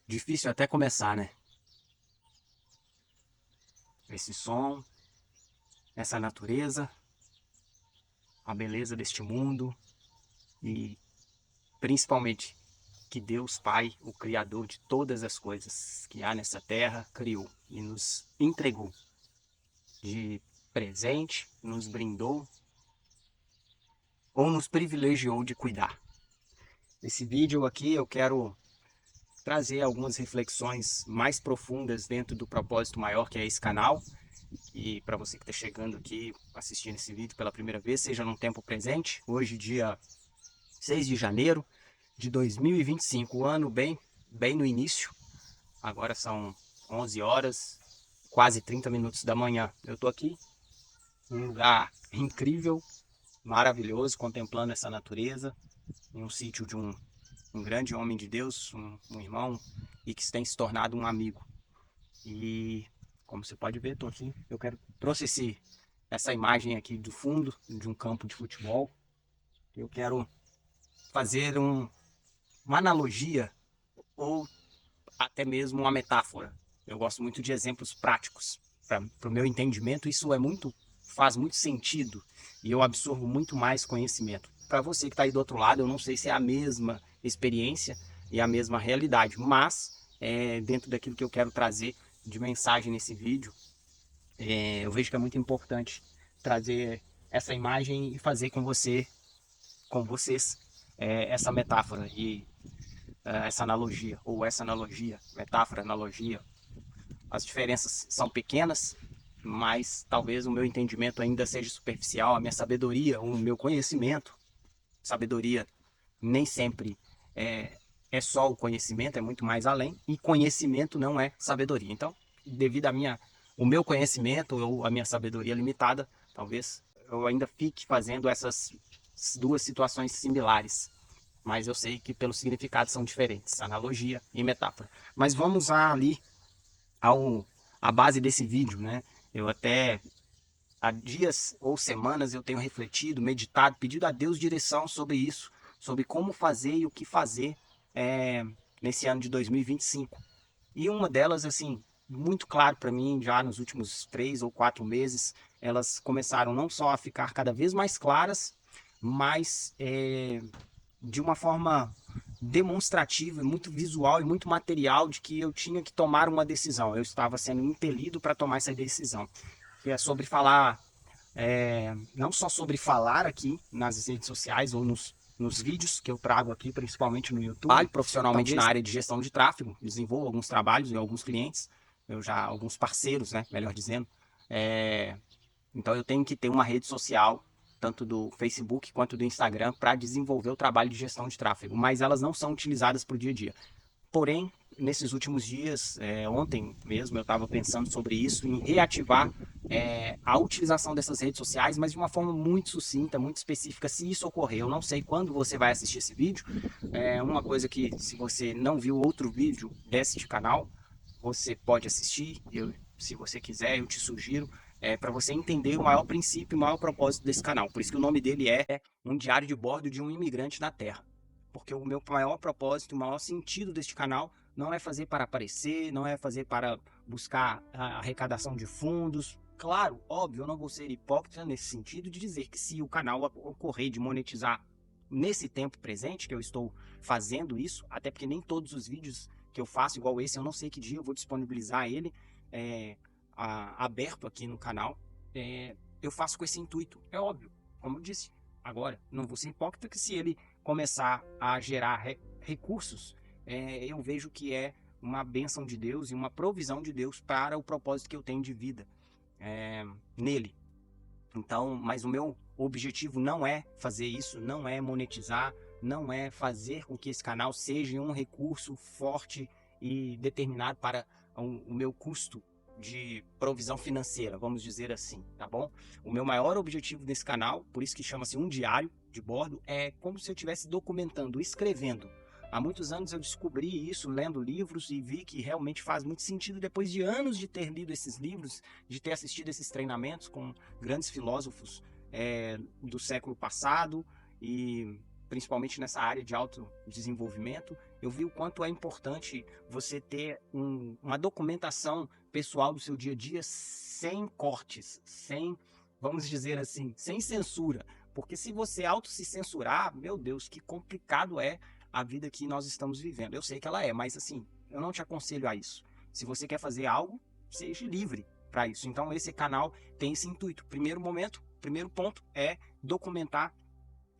Difícil até começar, né? Esse som, essa natureza, a beleza deste mundo e principalmente que Deus Pai, o Criador de todas as coisas que há nessa terra, criou e nos entregou de presente, nos brindou ou nos privilegiou de cuidar. Nesse vídeo aqui eu quero trazer algumas reflexões mais profundas dentro do propósito maior que é esse canal. E para você que está chegando aqui assistindo esse vídeo pela primeira vez, seja num tempo presente, hoje dia 6 de janeiro de 2025, o ano bem no início, agora são 11 horas, quase 30 minutos da manhã. Eu estou aqui em um lugar incrível, maravilhoso, contemplando essa natureza, em um sítio de um grande homem de Deus, um irmão, e que tem se tornado um amigo. E como você pode ver, tô aqui, trouxe essa imagem aqui do fundo de um campo de futebol. Eu quero fazer uma analogia ou até mesmo uma metáfora. Eu gosto muito de exemplos práticos. Para o meu entendimento, isso faz muito sentido e eu absorvo muito mais conhecimento. Para você que está aí do outro lado, eu não sei se é a mesma experiência e a mesma realidade, mas dentro daquilo que eu quero trazer de mensagem nesse vídeo, eu vejo que é muito importante trazer essa imagem e fazer com vocês, essa metáfora e essa analogia, ou essa analogia, metáfora, analogia. As diferenças são pequenas, mas talvez o meu entendimento ainda seja superficial, a minha sabedoria, o meu conhecimento. Sabedoria nem sempre é só o conhecimento, é muito mais além, e conhecimento não é sabedoria. Então, devido o meu conhecimento ou a minha sabedoria limitada, talvez eu ainda fique fazendo essas duas situações similares. Mas eu sei que pelos significados são diferentes, analogia e metáfora. Mas vamos ali ao a base desse vídeo, né? Eu até há dias ou semanas eu tenho refletido, meditado, pedido a Deus direção sobre isso, sobre como fazer e o que fazer nesse ano de 2025. E uma delas, assim, muito claro para mim, já nos últimos 3 ou 4 meses, elas começaram não só a ficar cada vez mais claras, mas de uma forma demonstrativa, muito visual e muito material de que eu tinha que tomar uma decisão. Eu estava sendo impelido para tomar essa decisão, que é sobre falar, não só sobre falar aqui nas redes sociais ou nos vídeos que eu trago aqui, principalmente no YouTube. Trabalho profissionalmente talvez na área de gestão de tráfego, desenvolvo alguns trabalhos e alguns clientes, alguns parceiros, né, melhor dizendo. É, então eu tenho que ter uma rede social, tanto do Facebook quanto do Instagram, para desenvolver o trabalho de gestão de tráfego, mas elas não são utilizadas para o dia a dia. Porém, nesses últimos dias, ontem mesmo, eu estava pensando sobre isso, em reativar a utilização dessas redes sociais, mas de uma forma muito sucinta, muito específica, se isso ocorrer. Eu não sei quando você vai assistir esse vídeo. Uma coisa que, se você não viu outro vídeo deste canal, você pode assistir. Se você quiser, eu te sugiro, para você entender o maior princípio e o maior propósito desse canal. Por isso que o nome dele é Um Diário de Bordo de um Imigrante na Terra. Porque o meu maior propósito, o maior sentido deste canal não é fazer para aparecer, não é fazer para buscar a arrecadação de fundos. Claro, óbvio, eu não vou ser hipócrita nesse sentido de dizer que se o canal ocorrer de monetizar nesse tempo presente que eu estou fazendo isso, até porque nem todos os vídeos que eu faço, igual esse, eu não sei que dia eu vou disponibilizar ele aberto aqui no canal, eu faço com esse intuito, é óbvio, como eu disse. Agora, não vou ser hipócrita que se ele começar a gerar recursos, eu vejo que é uma bênção de Deus e uma provisão de Deus para o propósito que eu tenho de vida nele. Então, mas o meu objetivo não é fazer isso, não é monetizar, não é fazer com que esse canal seja um recurso forte e determinado para o meu custo de provisão financeira, vamos dizer assim, tá bom? O meu maior objetivo nesse canal, por isso que chama-se Um Diário de Bordo, é como se eu estivesse documentando, escrevendo. Há muitos anos eu descobri isso lendo livros e vi que realmente faz muito sentido depois de anos de ter lido esses livros, de ter assistido esses treinamentos com grandes filósofos do século passado e principalmente nessa área de autodesenvolvimento. eu vi o quanto é importante você ter uma documentação pessoal do seu dia a dia sem cortes, sem, vamos dizer assim, sem censura. Porque se você se censurar, meu Deus, que complicado é a vida que nós estamos vivendo. Eu sei que ela é, mas assim, eu não te aconselho a isso. Se você quer fazer algo, seja livre para isso. Então esse canal tem esse intuito. Primeiro ponto é documentar,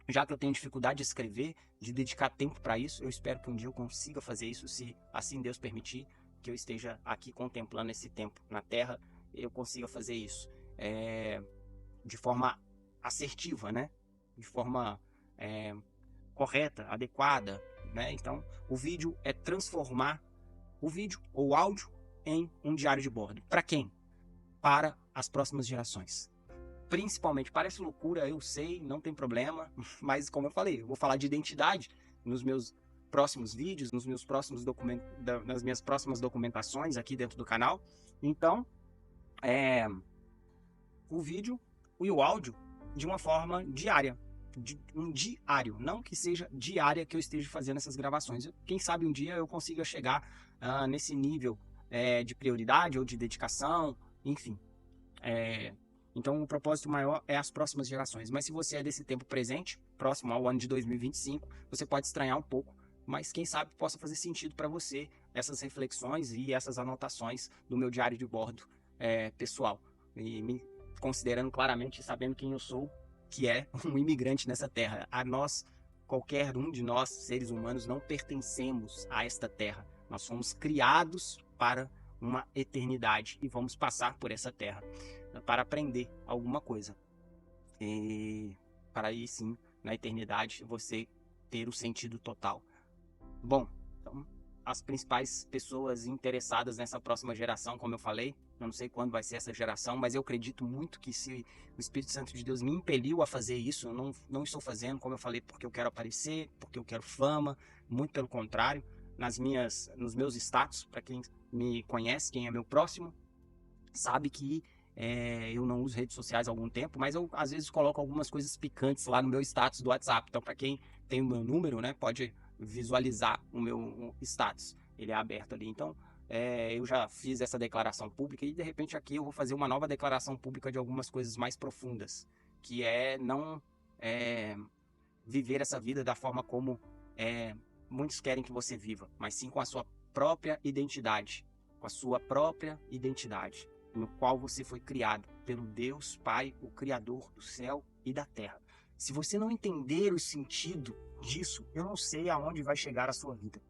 já que eu tenho dificuldade de escrever, de dedicar tempo para isso. Eu espero que um dia eu consiga fazer isso, se assim Deus permitir, que eu esteja aqui contemplando esse tempo na Terra, eu consiga fazer isso de forma assertiva, né? De forma correta, adequada, né? Então, o vídeo é transformar o vídeo ou o áudio em um diário de bordo. Para quem? Para as próximas gerações. Principalmente, parece loucura, eu sei, não tem problema, mas como eu falei, eu vou falar de identidade nos meus próximos vídeos, nos meus próximos nas minhas próximas documentações aqui dentro do canal. Então, o vídeo e o áudio de uma forma diária, um diário, não que seja diária que eu esteja fazendo essas gravações. Quem sabe um dia eu consiga chegar nesse nível de prioridade ou de dedicação, enfim. Então o propósito maior é as próximas gerações. Mas se você é desse tempo presente, próximo ao ano de 2025, você pode estranhar um pouco, mas quem sabe possa fazer sentido para você essas reflexões e essas anotações do meu diário de bordo pessoal. E me considerando claramente, sabendo quem eu sou, que é um imigrante nessa terra. Qualquer um de nós, seres humanos, não pertencemos a esta terra. Nós fomos criados para uma eternidade e vamos passar por essa terra para aprender alguma coisa. E para aí sim, na eternidade, você ter o sentido total. Bom, então, as principais pessoas interessadas nessa próxima geração, como eu falei, eu não sei quando vai ser essa geração, mas eu acredito muito que se o Espírito Santo de Deus me impeliu a fazer isso, eu não estou fazendo, como eu falei, porque eu quero aparecer, porque eu quero fama, muito pelo contrário. Nos meus status, para quem me conhece, quem é meu próximo, sabe que eu não uso redes sociais há algum tempo, mas eu às vezes coloco algumas coisas picantes lá no meu status do WhatsApp. Então, para quem tem o meu número, né, pode visualizar o meu status. Ele é aberto ali. Então, eu já fiz essa declaração pública e de repente aqui eu vou fazer uma nova declaração pública de algumas coisas mais profundas, que é não viver essa vida da forma como muitos querem que você viva, mas sim com a sua própria identidade, no qual você foi criado pelo Deus Pai, o Criador do céu e da terra. Se você não entender o sentido disso, eu não sei aonde vai chegar a sua vida.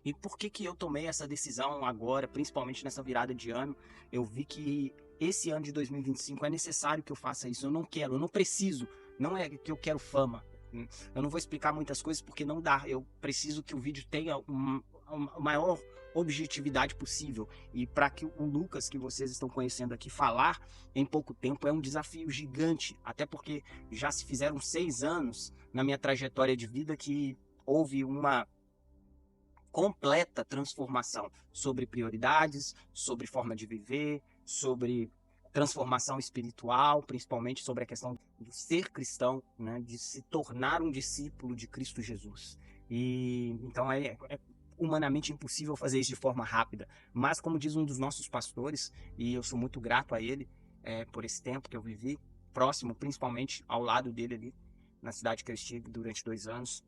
E por que eu tomei essa decisão agora, principalmente nessa virada de ano? Eu vi que esse ano de 2025 é necessário que eu faça isso. Eu não preciso, não é que eu quero fama. Eu não vou explicar muitas coisas porque não dá. Eu preciso que o vídeo tenha a maior objetividade possível. E para que o Lucas, que vocês estão conhecendo aqui, falar em pouco tempo é um desafio gigante. Até porque já se fizeram 6 anos na minha trajetória de vida que houve uma completa transformação sobre prioridades, sobre forma de viver, sobre transformação espiritual, principalmente sobre a questão do ser cristão, né, de se tornar um discípulo de Cristo Jesus. E então é humanamente impossível fazer isso de forma rápida, mas como diz um dos nossos pastores, e eu sou muito grato a ele por esse tempo que eu vivi próximo, principalmente ao lado dele ali na cidade que eu estive durante 2 anos,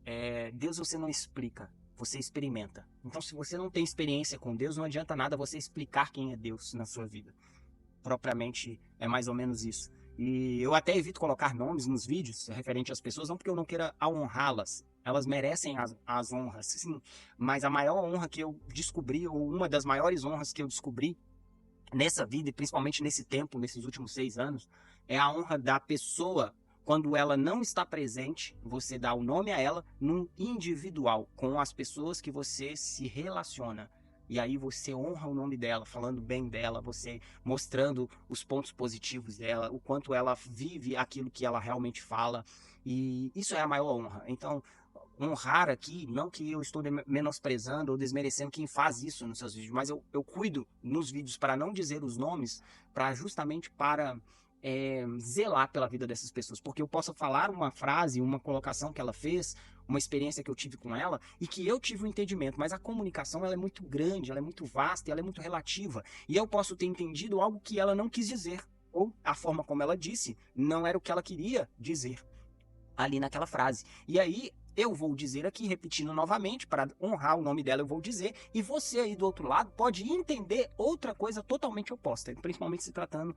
Deus você não explica, você experimenta. Então, se você não tem experiência com Deus, não adianta nada você explicar quem é Deus na sua vida. Propriamente é mais ou menos isso. E eu até evito colocar nomes nos vídeos referente às pessoas, não porque eu não queira honrá-las. Elas merecem as honras, sim. Mas a maior honra que eu descobri, ou uma das maiores honras que eu descobri nessa vida, e principalmente nesse tempo, nesses últimos 6 anos, é a honra da pessoa. Quando ela não está presente, você dá o nome a ela num individual, com as pessoas que você se relaciona. E aí você honra o nome dela, falando bem dela, você mostrando os pontos positivos dela, o quanto ela vive aquilo que ela realmente fala. E isso é a maior honra. Então, honrar aqui, não que eu estou menosprezando ou desmerecendo quem faz isso nos seus vídeos, mas eu cuido nos vídeos para não dizer os nomes, justamente para zelar pela vida dessas pessoas, porque eu posso falar uma frase, uma colocação que ela fez, uma experiência que eu tive com ela e que eu tive um entendimento, mas a comunicação ela é muito grande, ela é muito vasta, ela é muito relativa e eu posso ter entendido algo que ela não quis dizer ou a forma como ela disse não era o que ela queria dizer ali naquela frase. E aí eu vou dizer aqui, repetindo novamente, para honrar o nome dela, eu vou dizer, e você aí do outro lado pode entender outra coisa totalmente oposta, principalmente se tratando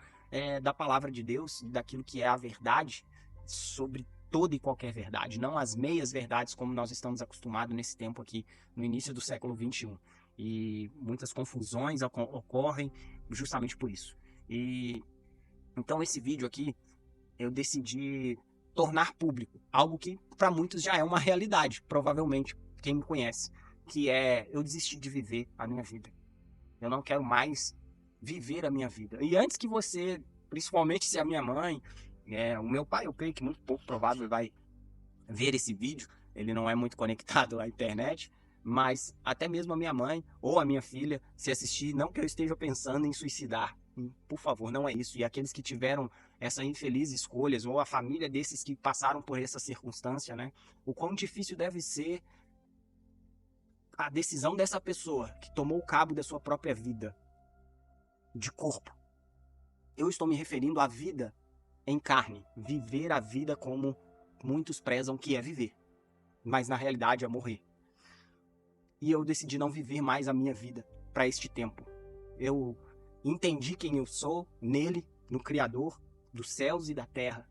da palavra de Deus, daquilo que é a verdade sobre toda e qualquer verdade, não as meias verdades como nós estamos acostumados nesse tempo aqui, no início do século XXI. E muitas confusões ocorrem justamente por isso. E então esse vídeo aqui, eu decidi tornar público, algo que para muitos já é uma realidade, provavelmente, quem me conhece, que é eu desisti de viver a minha vida. Eu não quero mais viver a minha vida. E antes que você, principalmente se a minha mãe, o meu pai, eu creio que muito pouco provável vai ver esse vídeo, ele não é muito conectado à internet, mas até mesmo a minha mãe ou a minha filha, se assistir, não que eu esteja pensando em suicidar, por favor, não é isso. E aqueles que tiveram essa infeliz escolhas, ou a família desses que passaram por essa circunstância, né? O quão difícil deve ser a decisão dessa pessoa que tomou cabo da sua própria vida, de corpo. Eu estou me referindo à vida em carne, viver a vida como muitos prezam que é viver, mas na realidade é morrer. E eu decidi não viver mais a minha vida para este tempo. Eu entendi quem eu sou nele, no Criador dos céus e da terra.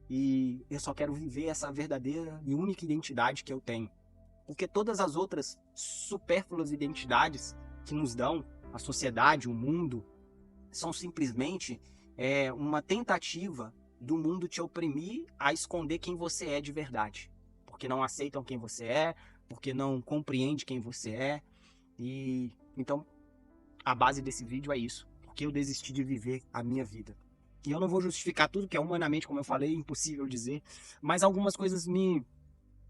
E eu só quero viver essa verdadeira e única identidade que eu tenho. Porque todas as outras supérfluas identidades que nos dão, a sociedade, o mundo, são simplesmente uma tentativa do mundo te oprimir a esconder quem você é de verdade. Porque não aceitam quem você é, porque não compreende quem você é. E então a base desse vídeo é isso, porque eu desisti de viver a minha vida. E eu não vou justificar tudo, que é humanamente, como eu falei, impossível dizer, mas algumas coisas me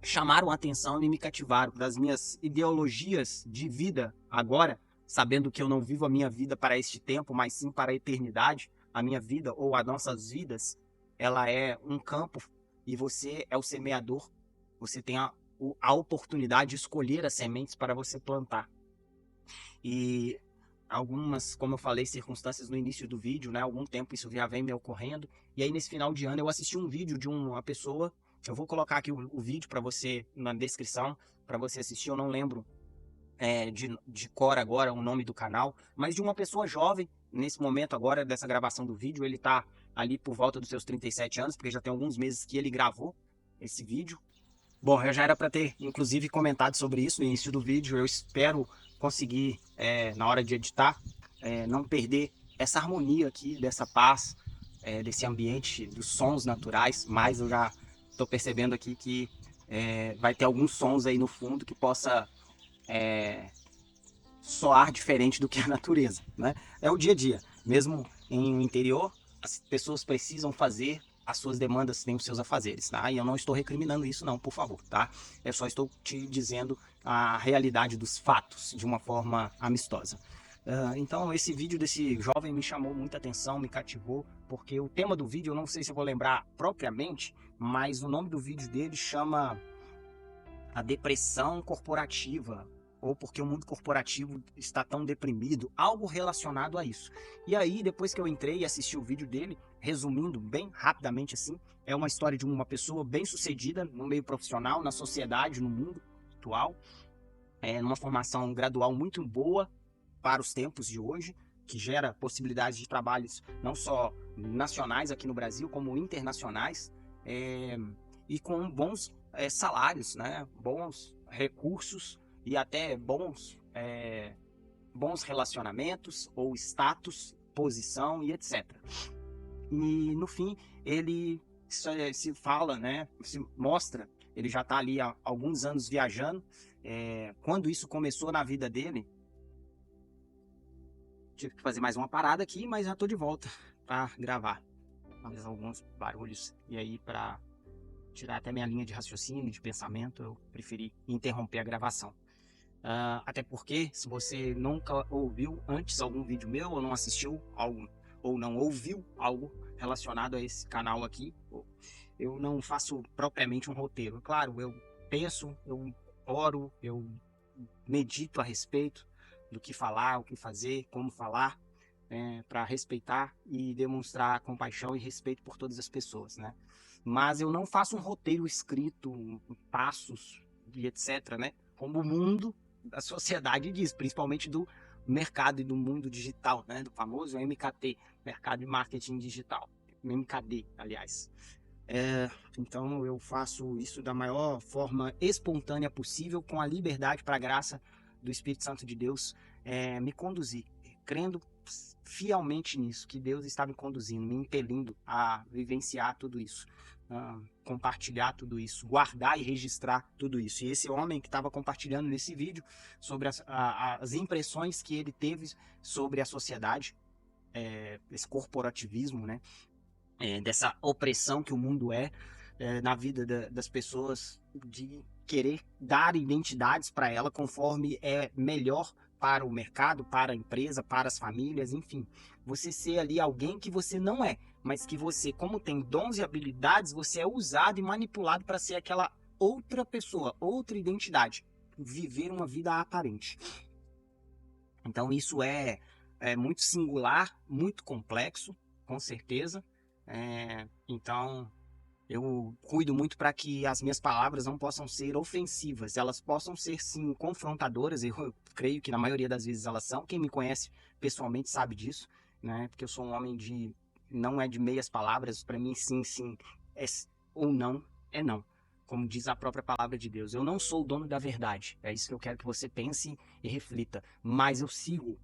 chamaram a atenção e me cativaram das minhas ideologias de vida agora, sabendo que eu não vivo a minha vida para este tempo, mas sim para a eternidade. A minha vida ou as nossas vidas, ela é um campo e você é o semeador. Você tem a oportunidade de escolher as sementes para você plantar. E algumas, como eu falei, circunstâncias no início do vídeo, né? Algum tempo isso já vem me ocorrendo. E aí nesse final de ano eu assisti um vídeo de uma pessoa. Eu vou colocar aqui o vídeo para você na descrição, para você assistir. Eu não lembro de cor agora o nome do canal, mas de uma pessoa jovem, nesse momento agora dessa gravação do vídeo, ele tá ali por volta dos seus 37 anos, porque já tem alguns meses que ele gravou esse vídeo. Bom, eu já era para ter, inclusive, comentado sobre isso no início do vídeo. Eu espero conseguir, na hora de editar, não perder essa harmonia aqui, dessa paz, desse ambiente, dos sons naturais, mas eu já estou percebendo aqui que vai ter alguns sons aí no fundo que possa soar diferente do que a natureza, né? É o dia a dia. Mesmo em um interior, as pessoas precisam fazer as suas demandas, têm os seus afazeres, tá? E eu não estou recriminando isso não, por favor, tá? Eu só estou te dizendo a realidade dos fatos de uma forma amistosa. Então esse vídeo desse jovem me chamou muita atenção, me cativou, porque o tema do vídeo, eu não sei se eu vou lembrar propriamente, mas o nome do vídeo dele chama A Depressão Corporativa, ou porque o mundo corporativo está tão deprimido, algo relacionado a isso. E aí, depois que eu entrei e assisti o vídeo dele, resumindo bem rapidamente assim, é uma história de uma pessoa bem sucedida no meio profissional, na sociedade, no mundo atual, numa formação gradual muito boa para os tempos de hoje, que gera possibilidades de trabalhos não só nacionais aqui no Brasil, como internacionais, e com bons salários, né? Bons recursos e até bons relacionamentos ou status, posição e etc. E no fim ele se fala, né? Se mostra, ele já está ali há alguns anos viajando. Quando isso começou na vida dele, tive que fazer mais uma parada aqui, mas já estou de volta para gravar. Fazer alguns barulhos e aí para tirar até minha linha de raciocínio, de pensamento, eu preferi interromper a gravação. Até porque, se você nunca ouviu antes algum vídeo meu ou não assistiu ou não ouviu algo relacionado a esse canal aqui, eu não faço propriamente um roteiro. Claro, eu penso, eu oro, eu medito a respeito do que falar, o que fazer, como falar, para respeitar e demonstrar compaixão e respeito por todas as pessoas, né? Mas eu não faço um roteiro escrito, passos e etc, né? Como o mundo da sociedade diz, principalmente do mercado e do mundo digital, né? Do famoso MKT, Mercado de Marketing Digital, MKD, aliás. Então eu faço isso da maior forma espontânea possível, com a liberdade para a graça do Espírito Santo de Deus me conduzir, crendo fielmente nisso, que Deus está me conduzindo, me impelindo a vivenciar tudo isso, compartilhar tudo isso, guardar e registrar tudo isso. E esse homem que estava compartilhando nesse vídeo sobre as impressões que ele teve sobre a sociedade, esse corporativismo, né? Dessa opressão que o mundo na vida das pessoas, de querer dar identidades para ela conforme é melhor para o mercado, para a empresa, para as famílias, enfim. Você ser ali alguém que você não é, mas que você, como tem dons e habilidades, você é usado e manipulado para ser aquela outra pessoa, outra identidade, viver uma vida aparente. Então isso é muito singular, muito complexo, com certeza. Então eu cuido muito para que as minhas palavras não possam ser ofensivas, elas possam ser sim confrontadoras. Eu creio que na maioria das vezes elas são. Quem me conhece pessoalmente sabe disso, né? Porque eu sou um homem não é de meias palavras. Para mim, sim, sim, ou não é não, como diz a própria palavra de Deus. Eu não sou o dono da verdade, é isso que eu quero que você pense e reflita, mas eu sigo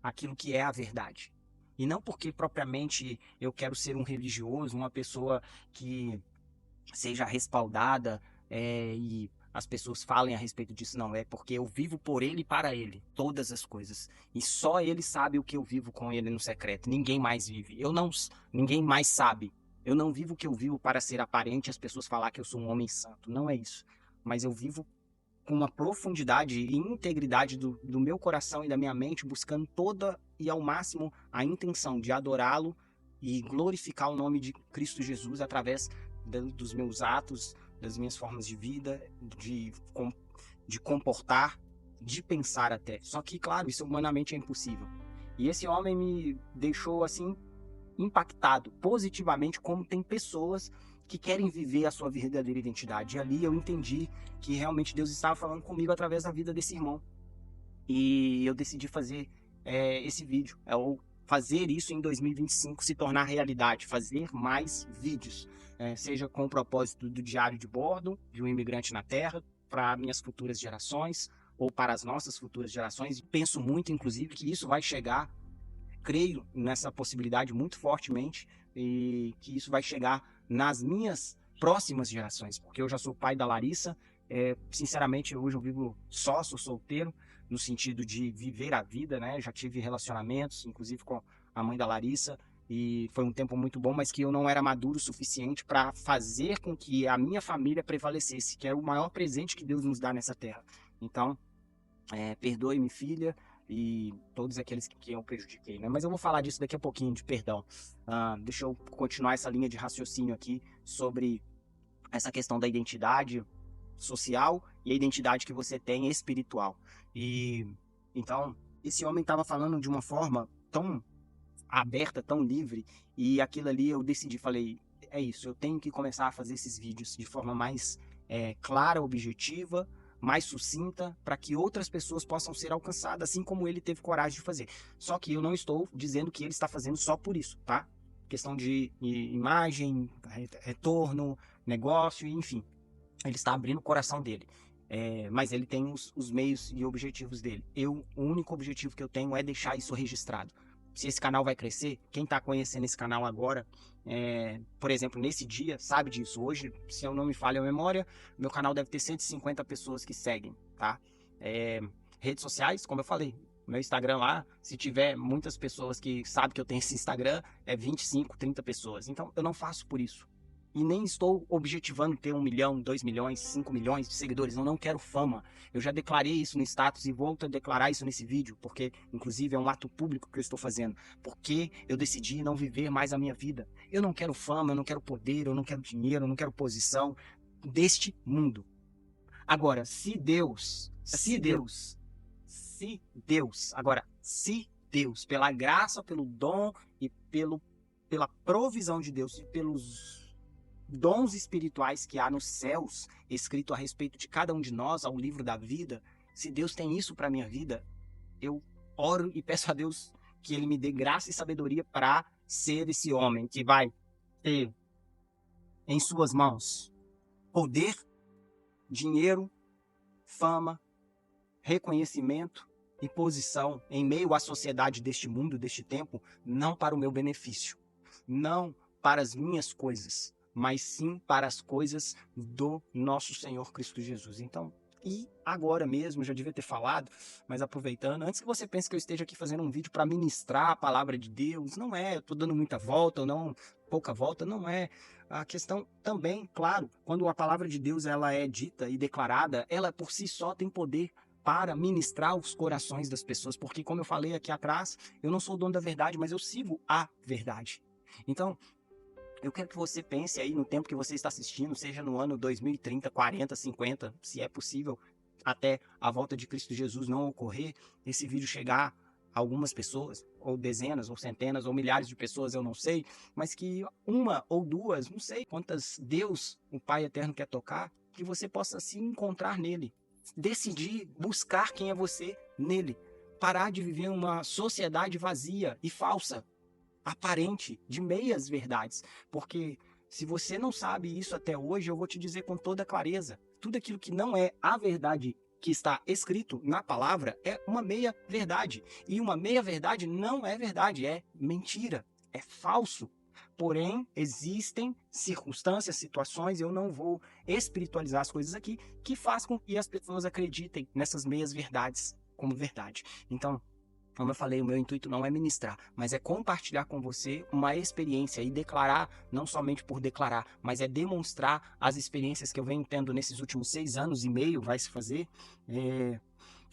aquilo que é a verdade. E não porque propriamente eu quero ser um religioso, uma pessoa que seja respaldada e as pessoas falem a respeito disso. Não, é porque eu vivo por ele e para ele, todas as coisas. E só ele sabe o que eu vivo com ele no secreto. Ninguém mais vive. Ninguém mais sabe. Eu não vivo o que eu vivo para ser aparente, as pessoas falar que eu sou um homem santo. Não é isso. Mas eu vivo com uma profundidade e integridade do meu coração e da minha mente, buscando toda e ao máximo a intenção de adorá-lo e glorificar o nome de Cristo Jesus através dos meus atos, das minhas formas de vida, de comportar, de pensar até. Só que, claro, isso humanamente é impossível. E esse homem me deixou assim impactado positivamente, como tem pessoas que querem viver a sua verdadeira identidade. E ali eu entendi que realmente Deus estava falando comigo através da vida desse irmão. E eu decidi fazer esse vídeo, ou fazer isso em 2025 se tornar realidade, fazer mais vídeos, seja com o propósito do diário de bordo, de um imigrante na Terra, para minhas futuras gerações, ou para as nossas futuras gerações. Penso muito, inclusive, que isso vai chegar, creio nessa possibilidade muito fortemente, e que isso vai chegar nas minhas próximas gerações, porque eu já sou pai da Larissa. Sinceramente, hoje eu vivo só, sou solteiro, no sentido de viver a vida, né? Já tive relacionamentos, inclusive com a mãe da Larissa, e foi um tempo muito bom, mas que eu não era maduro o suficiente para fazer com que a minha família prevalecesse, que é o maior presente que Deus nos dá nessa terra. Então, perdoe-me, filha, e todos aqueles que eu prejudiquei, né? Mas eu vou falar disso daqui a pouquinho, de perdão. Deixa eu continuar essa linha de raciocínio aqui sobre essa questão da identidade social e a identidade que você tem espiritual. E então, esse homem estava falando de uma forma tão aberta, tão livre, e aquilo ali eu decidi, falei, é isso, eu tenho que começar a fazer esses vídeos de forma mais clara, objetiva, mais sucinta, para que outras pessoas possam ser alcançadas, assim como ele teve coragem de fazer. Só que eu não estou dizendo que ele está fazendo só por isso, tá? Questão de imagem, retorno, negócio, enfim. Ele está abrindo o coração dele. Mas ele tem os meios e objetivos dele. O único objetivo que eu tenho é deixar isso registrado. Se esse canal vai crescer, quem está conhecendo esse canal agora, por exemplo, nesse dia, sabe disso. Hoje, se eu não me falha a memória, meu canal deve ter 150 pessoas que seguem, tá? Redes sociais, como eu falei, meu Instagram lá, se tiver muitas pessoas que sabem que eu tenho esse Instagram, 25, 30 pessoas. Então, eu não faço por isso. E nem estou objetivando ter 1 milhão, 2 milhões, 5 milhões de seguidores. Eu não quero fama. Eu já declarei isso no status e volto a declarar isso nesse vídeo, porque, inclusive, é um ato público que eu estou fazendo. Porque eu decidi não viver mais a minha vida. Eu não quero fama, eu não quero poder, eu não quero dinheiro, eu não quero posição deste mundo. Agora, se Deus, pela graça, pelo dom e pela provisão de Deus e pelos dons espirituais que há nos céus, escrito a respeito de cada um de nós, ao livro da vida, se Deus tem isso para minha vida, eu oro e peço a Deus que Ele me dê graça e sabedoria para ser esse homem que vai ter em suas mãos poder, dinheiro, fama, reconhecimento e posição em meio à sociedade deste mundo, deste tempo, não para o meu benefício, não para as minhas coisas, mas sim para as coisas do nosso Senhor Cristo Jesus. Então, e agora mesmo, já devia ter falado, mas aproveitando, antes que você pense que eu esteja aqui fazendo um vídeo para ministrar a palavra de Deus, não é, eu estou dando muita volta ou não, pouca volta, não é. A questão também, claro, quando a palavra de Deus ela é dita e declarada, ela por si só tem poder para ministrar os corações das pessoas, porque como eu falei aqui atrás, eu não sou o dono da verdade, mas eu sigo a verdade. Então, eu quero que você pense aí no tempo que você está assistindo, seja no ano 2030, 40, 50, se é possível, até a volta de Cristo Jesus não ocorrer, esse vídeo chegar a algumas pessoas, ou dezenas, ou centenas, ou milhares de pessoas, eu não sei, mas que uma ou duas, não sei quantas Deus, o Pai Eterno, quer tocar, que você possa se encontrar nele, decidir buscar quem é você nele, parar de viver uma sociedade vazia e falsa, aparente, de meias verdades, porque se você não sabe isso até hoje, eu vou te dizer com toda clareza, tudo aquilo que não é a verdade que está escrito na palavra é uma meia verdade, e uma meia verdade não é verdade, é mentira, é falso. Porém, existem circunstâncias, situações, eu não vou espiritualizar as coisas aqui, que faz com que as pessoas acreditem nessas meias verdades como verdade. Então, como eu falei, o meu intuito não é ministrar, mas é compartilhar com você uma experiência e declarar, não somente por declarar, mas é demonstrar as experiências que eu venho tendo nesses últimos 6 anos e meio, vai se fazer,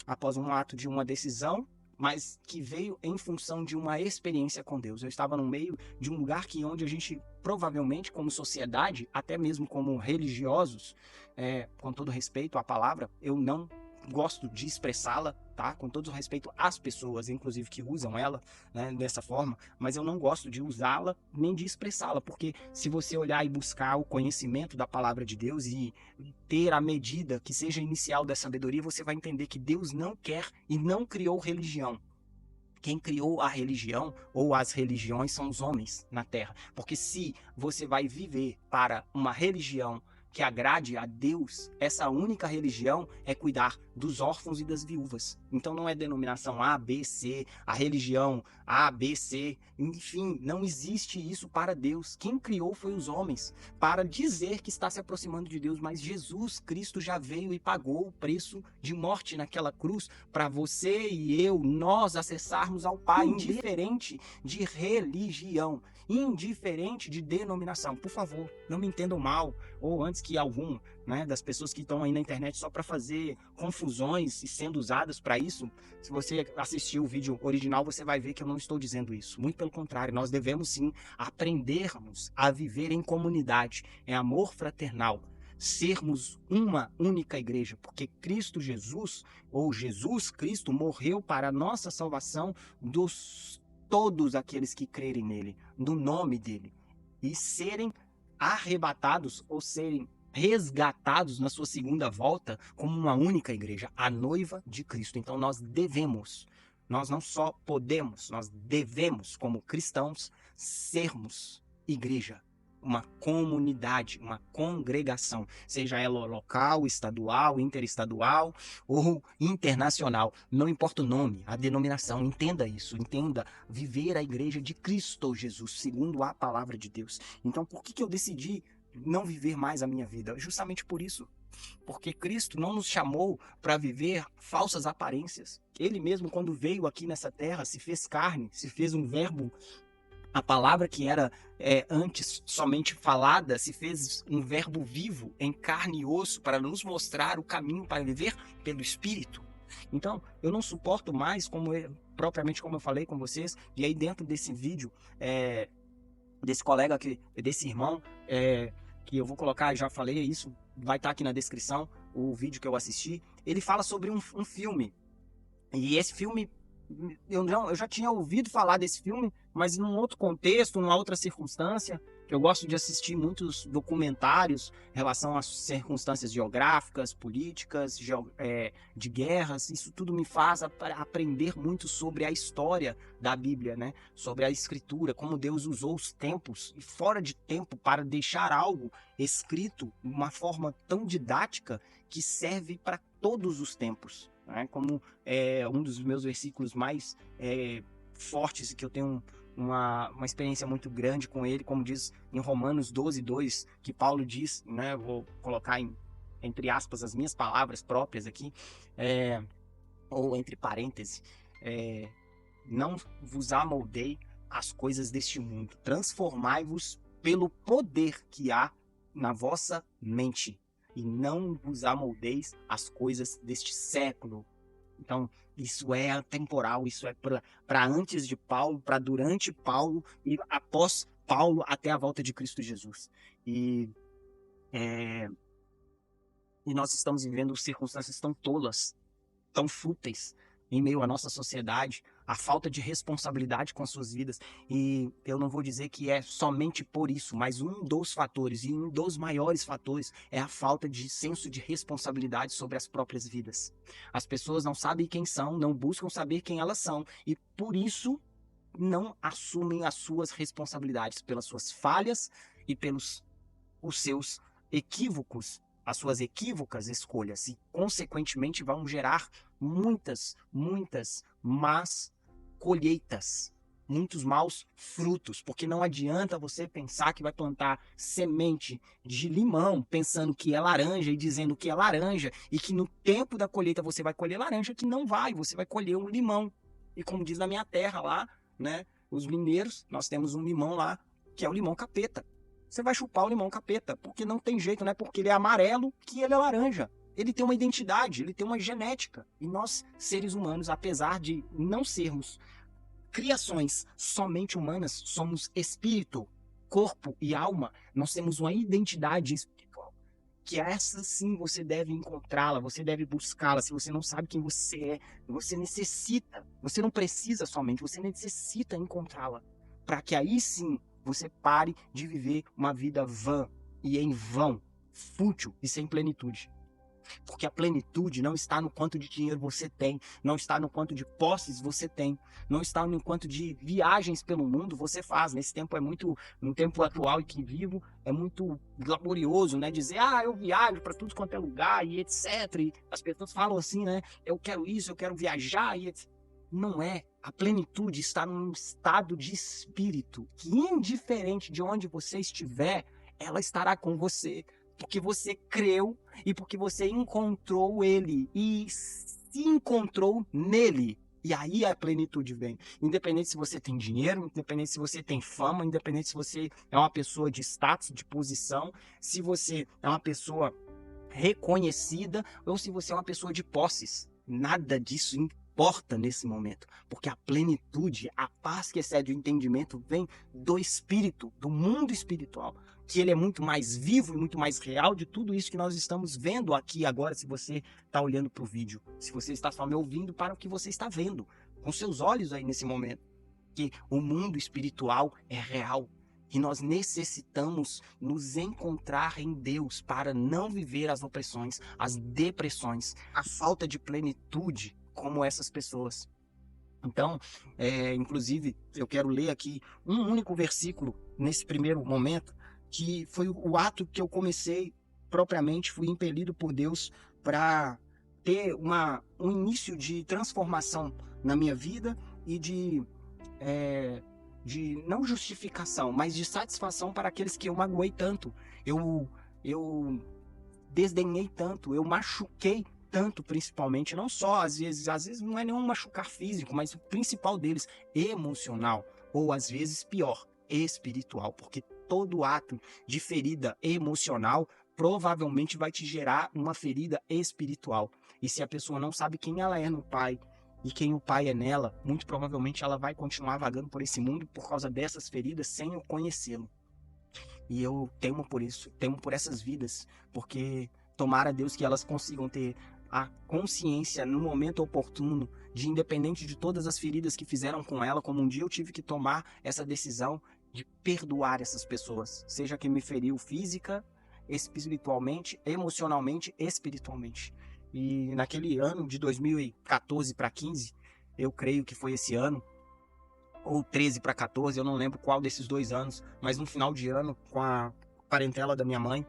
após um ato de uma decisão, mas que veio em função de uma experiência com Deus. Eu estava no meio de um lugar onde a gente, provavelmente, como sociedade, até mesmo como religiosos, com todo respeito à palavra, eu não gosto de expressá-la, tá? Com todo o respeito às pessoas, inclusive, que usam ela, né, dessa forma, mas eu não gosto de usá-la nem de expressá-la, porque se você olhar e buscar o conhecimento da palavra de Deus e ter a medida que seja inicial da sabedoria, você vai entender que Deus não quer e não criou religião. Quem criou a religião ou as religiões são os homens na Terra. Porque se você vai viver para uma religião que agrade a Deus, essa única religião é cuidar dos órfãos e das viúvas. Então não é denominação A, B, C, a religião A, B, C, enfim, não existe isso para Deus. Quem criou foi os homens, para dizer que está se aproximando de Deus, mas Jesus Cristo já veio e pagou o preço de morte naquela cruz para você e eu, nós acessarmos ao Pai, indiferente de religião, indiferente de denominação. Por favor, não me entendam mal, ou antes que algum, né, das pessoas que estão aí na internet só para fazer confusões e sendo usadas para isso, se você assistir o vídeo original, você vai ver que eu não estou dizendo isso. Muito pelo contrário, nós devemos sim aprendermos a viver em comunidade, em amor fraternal, sermos uma única igreja, porque Cristo Jesus, ou Jesus Cristo, morreu para a nossa salvação dos todos aqueles que crerem nele, no nome dele, e serem arrebatados ou serem resgatados na sua segunda volta como uma única igreja, a noiva de Cristo. Então nós devemos, nós não só podemos, nós devemos, como cristãos, sermos igreja, uma comunidade, uma congregação, seja ela local, estadual, interestadual ou internacional, não importa o nome, a denominação, entenda isso, entenda, viver a igreja de Cristo Jesus, segundo a palavra de Deus. Então por que eu decidi não viver mais a minha vida? Justamente por isso, porque Cristo não nos chamou para viver falsas aparências. Ele mesmo, quando veio aqui nessa terra, se fez carne, se fez um verbo A palavra que era antes somente falada se fez um verbo vivo em carne e osso para nos mostrar o caminho para viver pelo Espírito. Então, eu não suporto mais, propriamente como eu falei com vocês, e aí dentro desse vídeo, desse colega aqui, desse irmão, que eu vou colocar, já falei isso, vai estar aqui na descrição, o vídeo que eu assisti, ele fala sobre um filme, e esse filme, eu já tinha ouvido falar desse filme, mas num outro contexto, numa outra circunstância, que eu gosto de assistir muitos documentários em relação às circunstâncias geográficas, políticas, de guerras. Isso tudo me faz aprender muito sobre a história da Bíblia, né? Sobre a Escritura, como Deus usou os tempos e fora de tempo para deixar algo escrito de uma forma tão didática que serve para todos os tempos. Né? Como um dos meus versículos mais fortes, que eu tenho uma experiência muito grande com ele, como diz em Romanos 12:2, que Paulo diz, né? Vou colocar entre aspas as minhas palavras próprias aqui, ou entre parênteses, não vos amoldei as coisas deste mundo, transformai-vos pelo poder que há na vossa mente, e não vos amoldeis as coisas deste século. Então, isso é atemporal, isso é para antes de Paulo, para durante Paulo e após Paulo até a volta de Cristo Jesus. E nós estamos vivendo circunstâncias tão tolas, tão fúteis em meio à nossa sociedade, a falta de responsabilidade com as suas vidas. E eu não vou dizer que é somente por isso, mas um dos fatores, e um dos maiores fatores, é a falta de senso de responsabilidade sobre as próprias vidas. As pessoas não sabem quem são, não buscam saber quem elas são, e por isso não assumem as suas responsabilidades pelas suas falhas e pelos os seus equívocos, as suas equívocas escolhas, e consequentemente vão gerar muitas más colheitas, muitos maus frutos, porque não adianta você pensar que vai plantar semente de limão pensando que é laranja e dizendo que é laranja, e que no tempo da colheita você vai colher laranja, que não vai, você vai colher um limão. E como diz na minha terra lá, né, os mineiros, nós temos um limão lá, que é o limão capeta. Você vai chupar o limão capeta, porque não tem jeito, não é porque ele é amarelo que ele é laranja. Ele tem uma identidade, ele tem uma genética. E nós, seres humanos, apesar de não sermos criações somente humanas, somos espírito, corpo e alma. Nós temos uma identidade espiritual, que essa sim você deve encontrá-la, você deve buscá-la. Se você não sabe quem você é, você necessita, você não precisa somente, você necessita encontrá-la, para que aí sim você pare de viver uma vida vã e em vão, fútil e sem plenitude. Porque a plenitude não está no quanto de dinheiro você tem, não está no quanto de posses você tem, não está no quanto de viagens pelo mundo você faz. Nesse tempo no tempo atual em que vivo, é muito glamourioso, né? Dizer, eu viajo para tudo quanto é lugar e etc. E as pessoas falam assim, né? Eu quero isso, eu quero viajar e etc. Não é. A plenitude está num estado de espírito que, indiferente de onde você estiver, ela estará com você. Porque você creu e porque você encontrou ele e se encontrou nele. E aí a plenitude vem. Independente se você tem dinheiro, independente se você tem fama, independente se você é uma pessoa de status, de posição, se você é uma pessoa reconhecida ou se você é uma pessoa de posses. Nada disso importa nesse momento, porque a plenitude, a paz que excede o entendimento vem do espírito, do mundo espiritual, que ele é muito mais vivo e muito mais real de tudo isso que nós estamos vendo aqui agora, se você está olhando para o vídeo, se você está só me ouvindo para o que você está vendo, com seus olhos aí nesse momento, que o mundo espiritual é real. E nós necessitamos nos encontrar em Deus para não viver as opressões, as depressões, a falta de plenitude como essas pessoas. Então, inclusive, eu quero ler aqui um único versículo nesse primeiro momento, que foi o ato que eu comecei propriamente, fui impelido por Deus para ter um início de transformação na minha vida e de não justificação, mas de satisfação para aqueles que eu magoei tanto, eu desdenhei tanto, eu machuquei tanto, principalmente, não só, às vezes não é nenhum machucar físico, mas o principal deles, emocional. ou às vezes pior, espiritual, porque todo ato de ferida emocional provavelmente vai te gerar uma ferida espiritual. E se a pessoa não sabe quem ela é no Pai e quem o Pai é nela, muito provavelmente ela vai continuar vagando por esse mundo por causa dessas feridas sem eu conhecê-lo. E eu temo por isso, temo por essas vidas, porque tomara Deus que elas consigam ter a consciência no momento oportuno, de independente de todas as feridas que fizeram com ela, como um dia eu tive que tomar essa decisão de perdoar essas pessoas, seja quem me feriu física, espiritualmente, emocionalmente, espiritualmente. E naquele ano de 2014 para 15, eu creio que foi esse ano, ou 13 para 14, eu não lembro qual desses 2 anos, mas no final de ano, com a parentela da minha mãe,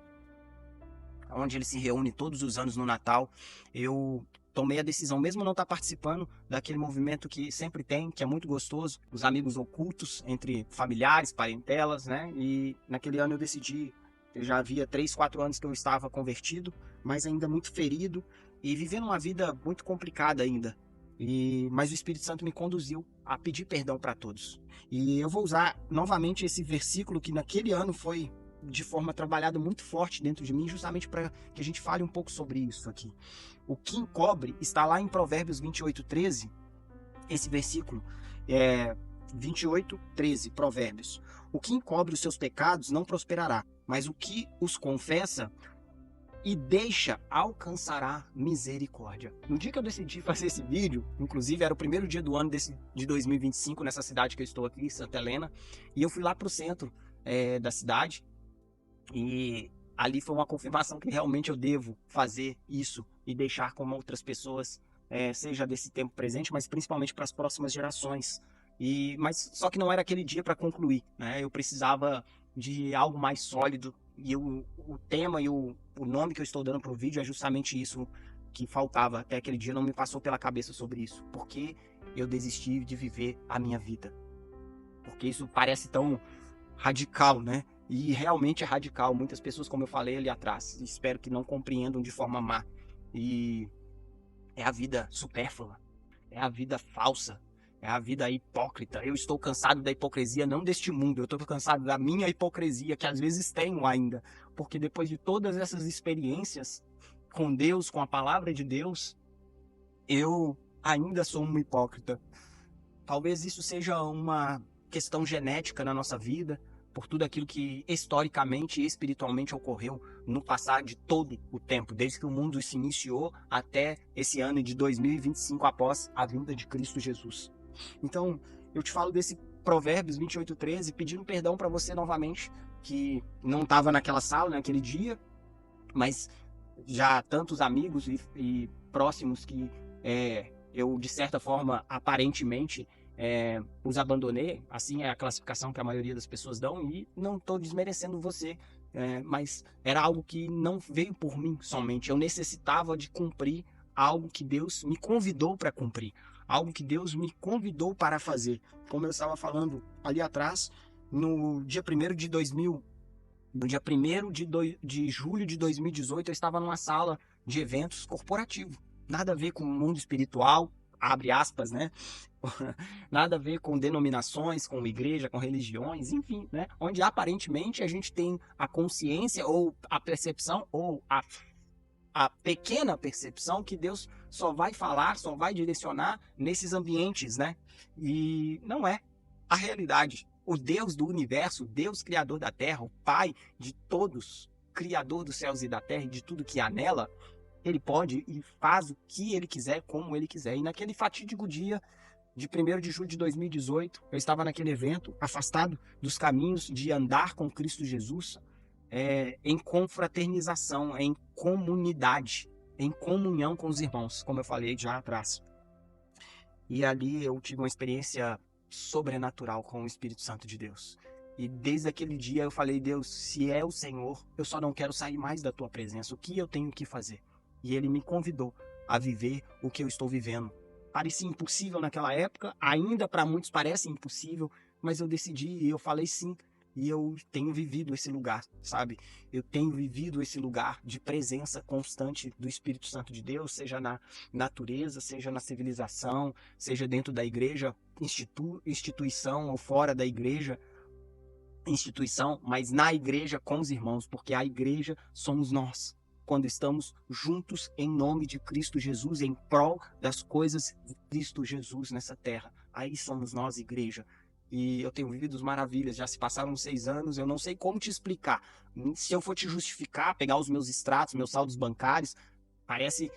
onde ele se reúne todos os anos no Natal, eu tomei a decisão, mesmo não estar participando daquele movimento que sempre tem, que é muito gostoso, os amigos ocultos entre familiares, parentelas, né? E naquele ano eu decidi, eu já havia 3, 4 anos que eu estava convertido, mas ainda muito ferido e vivendo uma vida muito complicada ainda. Mas o Espírito Santo me conduziu a pedir perdão para todos. E eu vou usar novamente esse versículo que naquele ano foi de forma trabalhada muito forte dentro de mim, justamente para que a gente fale um pouco sobre isso aqui. O que encobre está lá em Provérbios 28:13, esse versículo, 28:13, Provérbios. O que encobre os seus pecados não prosperará, mas o que os confessa e deixa alcançará misericórdia. No dia que eu decidi fazer esse vídeo, inclusive era o primeiro dia do ano de 2025, nessa cidade que eu estou aqui, Santa Helena, e eu fui lá para o centro da cidade, e ali foi uma confirmação que realmente eu devo fazer isso e deixar como outras pessoas, seja desse tempo presente, mas principalmente para as próximas gerações. Mas só que não era aquele dia para concluir, né? Eu precisava de algo mais sólido e o tema e o nome que eu estou dando para o vídeo é justamente isso que faltava. Até aquele dia não me passou pela cabeça sobre isso. Porque eu desisti de viver a minha vida. Porque isso parece tão radical, né? E realmente é radical. Muitas pessoas, como eu falei ali atrás, espero que não compreendam de forma má. E é a vida supérflua, é a vida falsa, é a vida hipócrita. Eu estou cansado da hipocrisia, não deste mundo. Eu estou cansado da minha hipocrisia, que às vezes tenho ainda. Porque depois de todas essas experiências com Deus, com a palavra de Deus, eu ainda sou um hipócrita. Talvez isso seja uma questão genética na nossa vida, por tudo aquilo que historicamente e espiritualmente ocorreu no passar de todo o tempo, desde que o mundo se iniciou até esse ano de 2025, após a vinda de Cristo Jesus. Então, eu te falo desse Provérbios 28:13, pedindo perdão para você novamente, que não estava naquela sala naquele dia, mas já tantos amigos e próximos que eu, de certa forma, aparentemente, os abandonei. Assim é a classificação que a maioria das pessoas dão, e não estou desmerecendo você, mas era algo que não veio por mim somente. Eu necessitava de cumprir algo que Deus me convidou para cumprir, algo que Deus me convidou para fazer. Como eu estava falando ali atrás, no dia 1º de 2000, no dia 1º de julho de 2018, eu estava numa sala de eventos corporativo. Nada a ver com o mundo espiritual, abre aspas, né? Nada a ver com denominações, com igreja, com religiões, enfim, né? Onde aparentemente a gente tem a consciência ou a percepção ou a pequena percepção que Deus só vai falar, só vai direcionar nesses ambientes, né? E não é a realidade. O Deus do universo, Deus criador da terra, o Pai de todos, criador dos céus e da terra e de tudo que há nela, ele pode e faz o que ele quiser, como ele quiser. E naquele fatídico dia de 1º de julho de 2018, eu estava naquele evento, afastado dos caminhos de andar com Cristo Jesus, em confraternização, em comunidade, em comunhão com os irmãos, como eu falei já atrás. E ali eu tive uma experiência sobrenatural com o Espírito Santo de Deus. E desde aquele dia eu falei: Deus, se é o Senhor, eu só não quero sair mais da tua presença. O que eu tenho que fazer? E ele me convidou a viver o que eu estou vivendo. Parecia impossível naquela época, ainda para muitos parece impossível, mas eu decidi e eu falei sim. E eu tenho vivido esse lugar, sabe? Eu tenho vivido esse lugar de presença constante do Espírito Santo de Deus, seja na natureza, seja na civilização, seja dentro da igreja, instituição ou fora da igreja, instituição, mas na igreja com os irmãos, porque a igreja somos nós. Quando estamos juntos em nome de Cristo Jesus, em prol das coisas de Cristo Jesus nessa terra. Aí somos nós, igreja. E eu tenho vivido maravilhas, já se passaram 6 anos, eu não sei como te explicar. Se eu for te justificar, pegar os meus extratos, meus saldos bancários, parece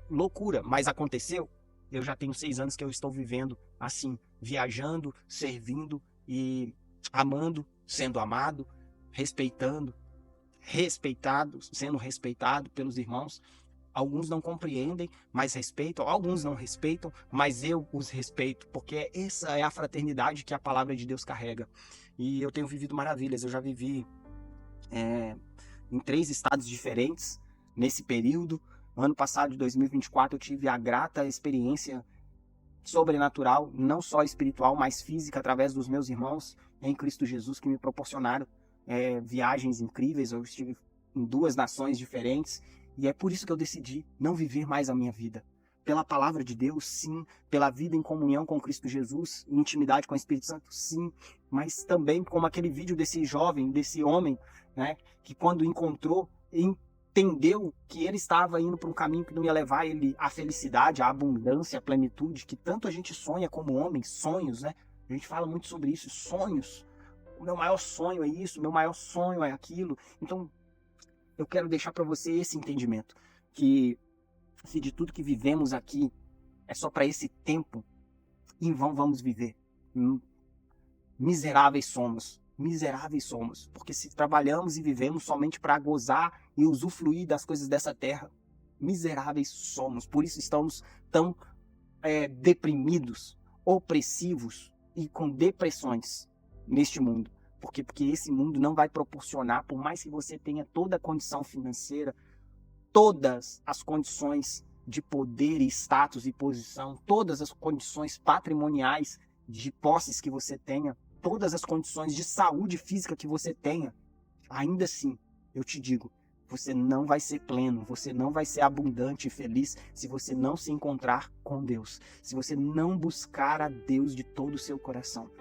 loucura, mas aconteceu. Eu já tenho 6 anos que eu estou vivendo assim, viajando, servindo e amando, sendo amado, respeitado, sendo respeitado pelos irmãos. Alguns não compreendem, mas respeitam. Alguns não respeitam, mas eu os respeito, porque essa é a fraternidade que a palavra de Deus carrega. E eu tenho vivido maravilhas. Eu já vivi em 3 estados diferentes nesse período. Ano passado, de 2024, eu tive a grata experiência sobrenatural, não só espiritual, mas física, através dos meus irmãos em Cristo Jesus, que me proporcionaram viagens incríveis. Eu estive em 2 nações diferentes. E é por isso que eu decidi não viver mais a minha vida. Pela palavra de Deus, sim. Pela vida em comunhão com Cristo Jesus, em intimidade com o Espírito Santo, sim. Mas também como aquele vídeo desse jovem, desse homem, né, que quando encontrou, entendeu que ele estava indo para um caminho que não ia levar ele à felicidade, à abundância, à plenitude, que tanto a gente sonha como homens, sonhos, né? A gente fala muito sobre isso, sonhos. O meu maior sonho é isso, o meu maior sonho é aquilo. Então, eu quero deixar para você esse entendimento, que se de tudo que vivemos aqui é só para esse tempo, em vão vamos viver. Miseráveis somos, porque se trabalhamos e vivemos somente para gozar e usufruir das coisas dessa terra, miseráveis somos. Por isso estamos tão deprimidos, opressivos e com depressões neste mundo. Porque esse mundo não vai proporcionar, por mais que você tenha toda a condição financeira, todas as condições de poder e status e posição, todas as condições patrimoniais de posses que você tenha, todas as condições de saúde física que você tenha, ainda assim, eu te digo, você não vai ser pleno, você não vai ser abundante e feliz se você não se encontrar com Deus, se você não buscar a Deus de todo o seu coração.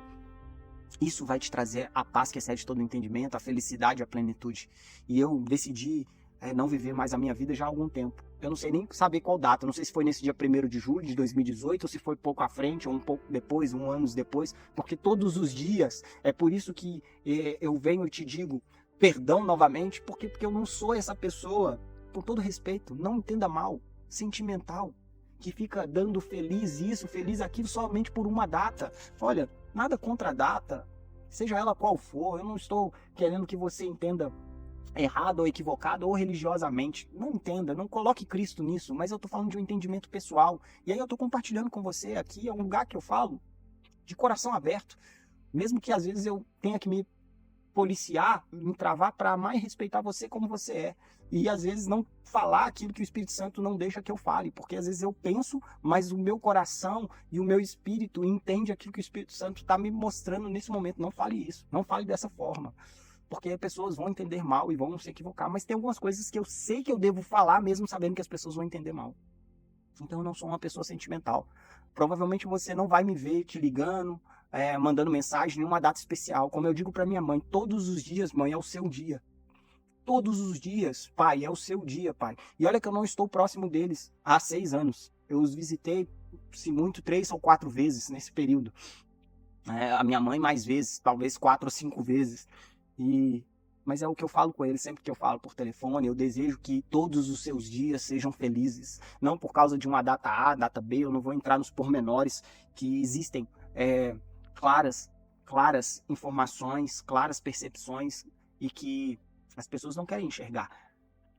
Isso vai te trazer a paz que excede todo o entendimento, a felicidade, a plenitude. E eu decidi não viver mais a minha vida já há algum tempo. Eu não sei nem saber qual data, não sei se foi nesse dia 1º de julho de 2018, ou se foi pouco à frente, ou um pouco depois, 1 ano depois, porque todos os dias, é por isso que eu venho e te digo perdão novamente, porque eu não sou essa pessoa, com todo respeito, não entenda mal, sentimental, que fica dando feliz isso, feliz aquilo, somente por uma data. Olha, nada contra a data, seja ela qual for, eu não estou querendo que você entenda errado ou equivocado ou religiosamente. Não entenda, não coloque Cristo nisso, mas eu estou falando de um entendimento pessoal. E aí eu estou compartilhando com você aqui, é um lugar que eu falo de coração aberto, mesmo que às vezes eu tenha que me policiar, me travar para amar e respeitar você como você é. E às vezes não falar aquilo que o Espírito Santo não deixa que eu fale, porque às vezes eu penso, mas o meu coração e o meu espírito entende aquilo que o Espírito Santo está me mostrando nesse momento. Não fale isso, não fale dessa forma, porque pessoas vão entender mal e vão se equivocar, mas tem algumas coisas que eu sei que eu devo falar mesmo sabendo que as pessoas vão entender mal. Então eu não sou uma pessoa sentimental. Provavelmente você não vai me ver te ligando, mandando mensagem em uma data especial. Como eu digo para minha mãe, todos os dias, mãe, é o seu dia. Todos os dias, pai, é o seu dia, pai. E olha que eu não estou próximo deles há 6 anos. Eu os visitei, se muito, 3 ou 4 vezes nesse período. A minha mãe mais vezes, talvez 4 ou 5 vezes. Mas é o que eu falo com eles, sempre que eu falo por telefone, eu desejo que todos os seus dias sejam felizes. Não por causa de uma data A, data B, eu não vou entrar nos pormenores, que existem claras informações, claras percepções, e que as pessoas não querem enxergar.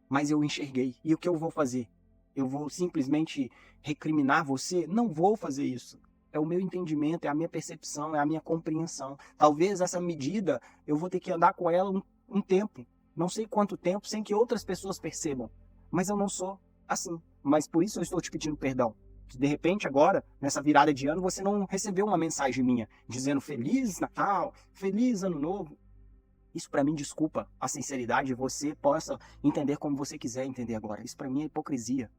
Mas eu enxerguei. E o que eu vou fazer? Eu vou simplesmente recriminar você? Não vou fazer isso. É o meu entendimento, é a minha percepção, é a minha compreensão. Talvez essa medida eu vou ter que andar com ela um tempo, não sei quanto tempo, sem que outras pessoas percebam. Mas eu não sou assim. Mas por isso eu estou te pedindo perdão. De repente, agora, nessa virada de ano, você não recebeu uma mensagem minha dizendo Feliz Natal, Feliz Ano Novo. Isso para mim, desculpa a sinceridade, você possa entender como você quiser entender agora. Isso para mim é hipocrisia.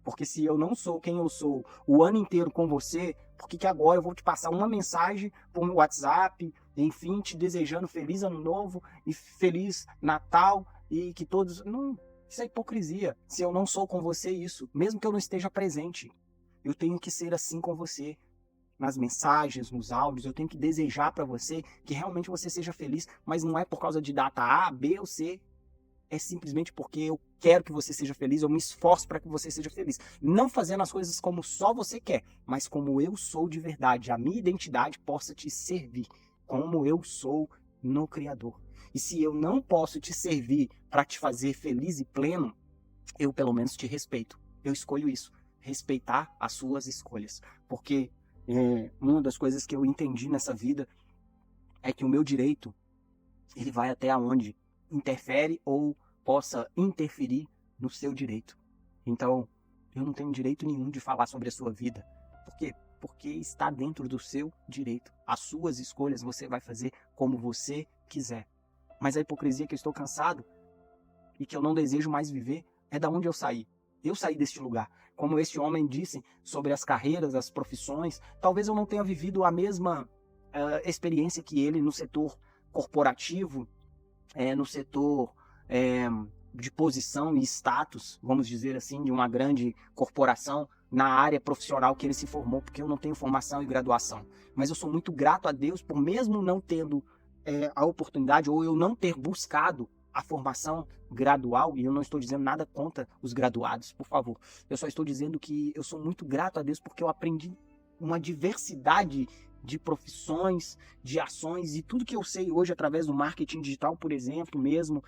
Porque se eu não sou quem eu sou o ano inteiro com você, por que agora eu vou te passar uma mensagem por meu WhatsApp, enfim, te desejando Feliz Ano Novo e Feliz Natal e que todos... Não, isso é hipocrisia. Se eu não sou com você isso, mesmo que eu não esteja presente, eu tenho que ser assim com você. Nas mensagens, nos áudios, eu tenho que desejar para você que realmente você seja feliz, mas não é por causa de data A, B ou C. É simplesmente porque eu quero que você seja feliz, eu me esforço para que você seja feliz. Não fazendo as coisas como só você quer, mas como eu sou de verdade. A minha identidade possa te servir, como eu sou no Criador. E se eu não posso te servir para te fazer feliz e pleno, eu pelo menos te respeito. Eu escolho isso, respeitar as suas escolhas. Porque uma das coisas que eu entendi nessa vida é que o meu direito, ele vai até onde interfere ou possa interferir no seu direito. Então, eu não tenho direito nenhum de falar sobre a sua vida. Por quê? Porque está dentro do seu direito. As suas escolhas você vai fazer como você quiser. Mas a hipocrisia que eu estou cansado e que eu não desejo mais viver é da onde eu saí. Eu saí deste lugar. Como este homem disse sobre as carreiras, as profissões, talvez eu não tenha vivido a mesma experiência que ele no setor corporativo, no setor de posição e status, vamos dizer assim, de uma grande corporação, na área profissional que ele se formou, porque eu não tenho formação e graduação. Mas eu sou muito grato a Deus por, mesmo não tendo a oportunidade, ou eu não ter buscado a formação gradual, e eu não estou dizendo nada contra os graduados, por favor. Eu só estou dizendo que eu sou muito grato a Deus porque eu aprendi uma diversidade de profissões, de ações, e tudo que eu sei hoje através do marketing digital, por exemplo, mesmo,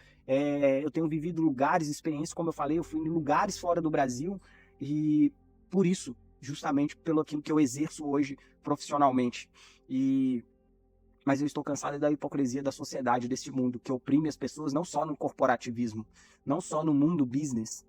eu tenho vivido lugares, experiências, como eu falei, eu fui em lugares fora do Brasil, e por isso, justamente pelo aquilo que eu exerço hoje profissionalmente. Mas eu estou cansado da hipocrisia da sociedade, deste mundo, que oprime as pessoas não só no corporativismo, não só no mundo business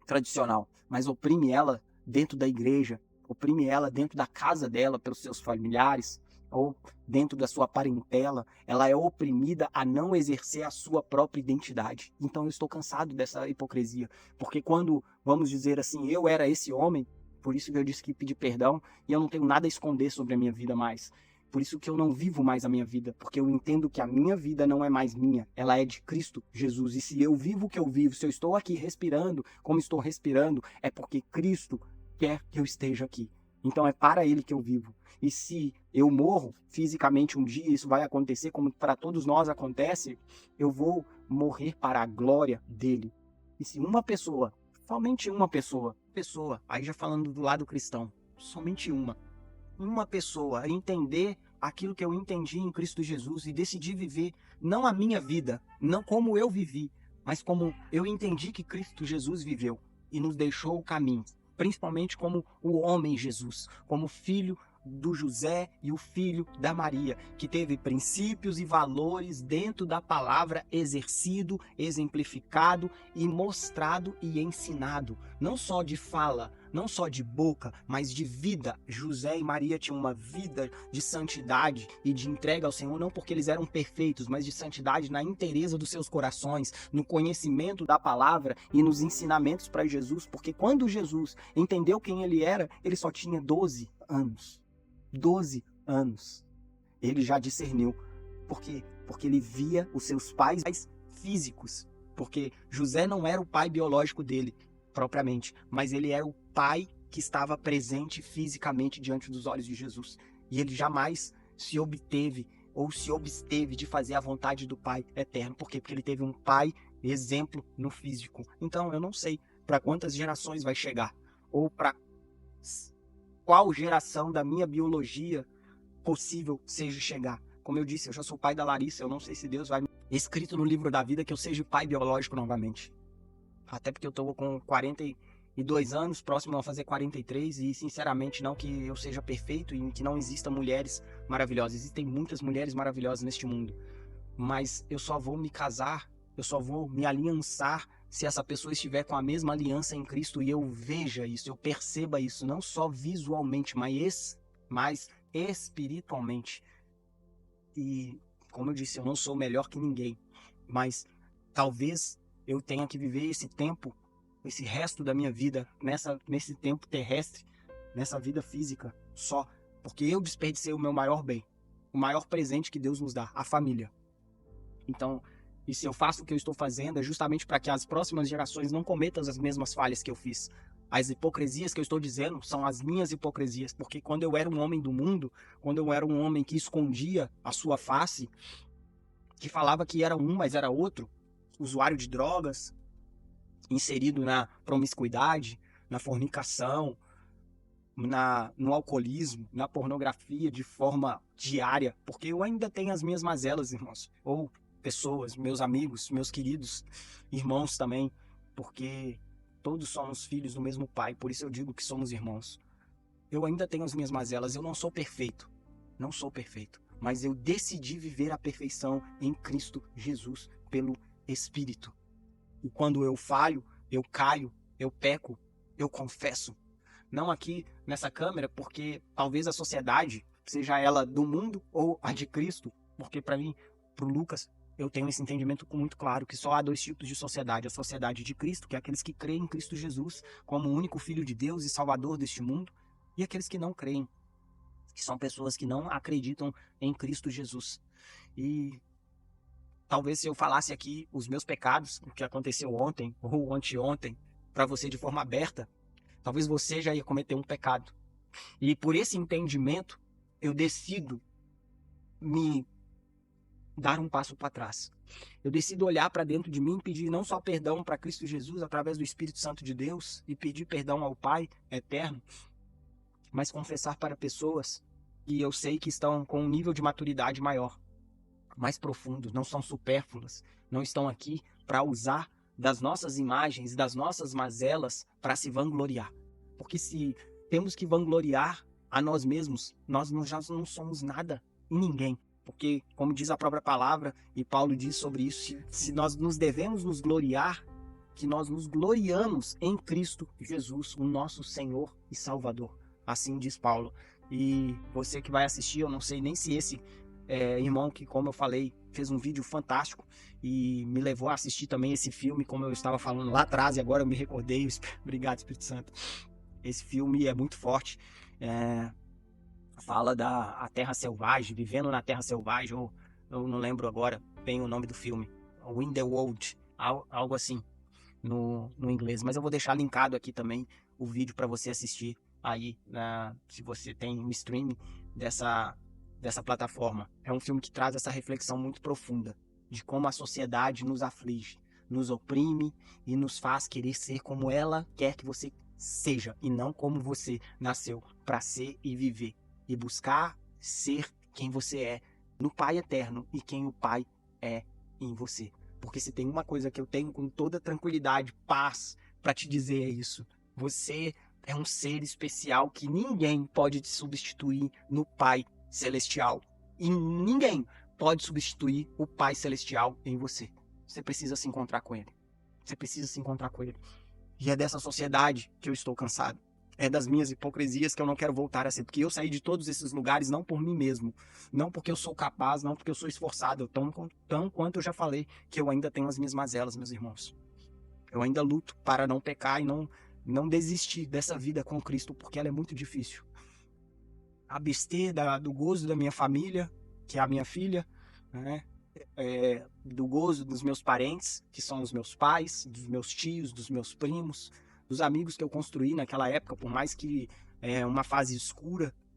tradicional, mas oprime ela dentro da igreja, oprime ela dentro da casa dela, pelos seus familiares, ou dentro da sua parentela. Ela é oprimida a não exercer a sua própria identidade. Então eu estou cansado dessa hipocrisia, porque quando, vamos dizer assim, eu era esse homem, por isso que eu disse que pedi perdão, e eu não tenho nada a esconder sobre a minha vida mais. Por isso que eu não vivo mais a minha vida, porque eu entendo que a minha vida não é mais minha, ela é de Cristo Jesus. E se eu vivo o que eu vivo, se eu estou aqui respirando como estou respirando, é porque Cristo quer que eu esteja aqui. Então é para Ele que eu vivo. E se eu morro fisicamente um dia, isso vai acontecer, como para todos nós acontece, eu vou morrer para a glória dele. E se uma pessoa, somente uma pessoa, aí já falando do lado cristão, somente uma pessoa entender aquilo que eu entendi em Cristo Jesus e decidir viver não a minha vida, não como eu vivi, mas como eu entendi que Cristo Jesus viveu e nos deixou o caminho, principalmente como o homem Jesus, como filho do José e o filho da Maria, que teve princípios e valores dentro da palavra exercido, exemplificado e mostrado e ensinado, não só de fala, não só de boca, mas de vida. José e Maria tinham uma vida de santidade e de entrega ao Senhor, não porque eles eram perfeitos, mas de santidade na inteireza dos seus corações, no conhecimento da palavra e nos ensinamentos para Jesus, porque quando Jesus entendeu quem ele era, ele só tinha 12 anos. 12 anos. Ele já discerniu. Por quê? Porque ele via os seus pais físicos. Porque José não era o pai biológico dele, propriamente, mas ele era o pai que estava presente fisicamente diante dos olhos de Jesus. E ele jamais se obteve ou se absteve de fazer a vontade do Pai eterno. Por quê? Porque ele teve um pai exemplo no físico. Então eu não sei para quantas gerações vai chegar, ou para qual geração da minha biologia possível seja chegar. Como eu disse, eu já sou pai da Larissa, eu não sei se Deus vai... Escrito no livro da vida que eu seja pai biológico novamente. Até porque eu estou com 42 anos, próximo a fazer 43, e sinceramente não que eu seja perfeito e que não existam mulheres maravilhosas. Existem muitas mulheres maravilhosas neste mundo. Mas eu só vou me casar, eu só vou me aliançar se essa pessoa estiver com a mesma aliança em Cristo e eu veja isso, eu perceba isso, não só visualmente, mas espiritualmente. E, como eu disse, eu não sou melhor que ninguém, mas talvez eu tenha que viver esse tempo, esse resto da minha vida, nesse tempo terrestre, nessa vida física, só porque eu desperdicei o meu maior bem, o maior presente que Deus nos dá, a família. Então, e se eu faço o que eu estou fazendo, é justamente para que as próximas gerações não cometam as mesmas falhas que eu fiz. As hipocrisias que eu estou dizendo são as minhas hipocrisias, porque quando eu era um homem do mundo, quando eu era um homem que escondia a sua face, que falava que era um, mas era outro, usuário de drogas, inserido na promiscuidade, na fornicação, no alcoolismo, na pornografia de forma diária, porque eu ainda tenho as minhas mazelas, irmãos, ou pessoas, meus amigos, meus queridos irmãos também, porque todos somos filhos do mesmo pai, por isso eu digo que somos irmãos. Eu ainda tenho as minhas mazelas, eu não sou perfeito, não sou perfeito, mas eu decidi viver a perfeição em Cristo Jesus pelo Espírito. E quando eu falho, eu caio, eu peco, eu confesso. Não aqui nessa câmera, porque talvez a sociedade, seja ela do mundo ou a de Cristo, porque para mim, para o Lucas, eu tenho esse entendimento muito claro que só há dois tipos de sociedade: a sociedade de Cristo, que é aqueles que creem em Cristo Jesus como o único Filho de Deus e Salvador deste mundo, e aqueles que não creem, que são pessoas que não acreditam em Cristo Jesus. E talvez se eu falasse aqui os meus pecados, o que aconteceu ontem ou anteontem, para você de forma aberta, talvez você já ia cometer um pecado. E por esse entendimento, eu decido me dar um passo para trás. Eu decido olhar para dentro de mim e pedir não só perdão para Cristo Jesus através do Espírito Santo de Deus e pedir perdão ao Pai eterno, mas confessar para pessoas que eu sei que estão com um nível de maturidade maior, mais profundo, não são supérfluas, não estão aqui para usar das nossas imagens, das nossas mazelas para se vangloriar. Porque se temos que vangloriar a nós mesmos, nós já não somos nada e ninguém. Porque, como diz a própria palavra, e Paulo diz sobre isso, se nós nos devemos nos gloriar, que nós nos gloriamos em Cristo Jesus, o nosso Senhor e Salvador. Assim diz Paulo. E você que vai assistir, eu não sei nem se esse irmão que, como eu falei, fez um vídeo fantástico e me levou a assistir também esse filme, como eu estava falando lá atrás, e agora eu me recordei. Obrigado, Espírito Santo. Esse filme é muito forte. Fala da Terra Selvagem, vivendo na Terra Selvagem, ou eu não lembro agora bem o nome do filme. In the World, algo assim no inglês. Mas eu vou deixar linkado aqui também o vídeo para você assistir aí, se você tem um streaming dessa plataforma. É um filme que traz essa reflexão muito profunda de como a sociedade nos aflige, nos oprime e nos faz querer ser como ela quer que você seja e não como você nasceu para ser e viver e buscar ser quem você é no Pai eterno e quem o Pai é em você. Porque se tem uma coisa que eu tenho com toda tranquilidade, paz, para te dizer é isso: você é um ser especial que ninguém pode te substituir no Pai Celestial. E ninguém pode substituir o Pai Celestial em você. Você precisa se encontrar com Ele. Você precisa se encontrar com Ele. E é dessa sociedade que eu estou cansado. É das minhas hipocrisias que eu não quero voltar a ser. Porque eu saí de todos esses lugares não por mim mesmo. Não porque eu sou capaz, não porque eu sou esforçado. Tão quanto eu já falei, que eu ainda tenho as minhas mazelas, meus irmãos. Eu ainda luto para não pecar e não desistir dessa vida com Cristo, porque ela é muito difícil. Abster do gozo da minha família, que é a minha filha, né? Do gozo dos meus parentes, que são os meus pais, dos meus tios, dos meus primos, dos amigos que eu construí naquela época, por mais que uma fase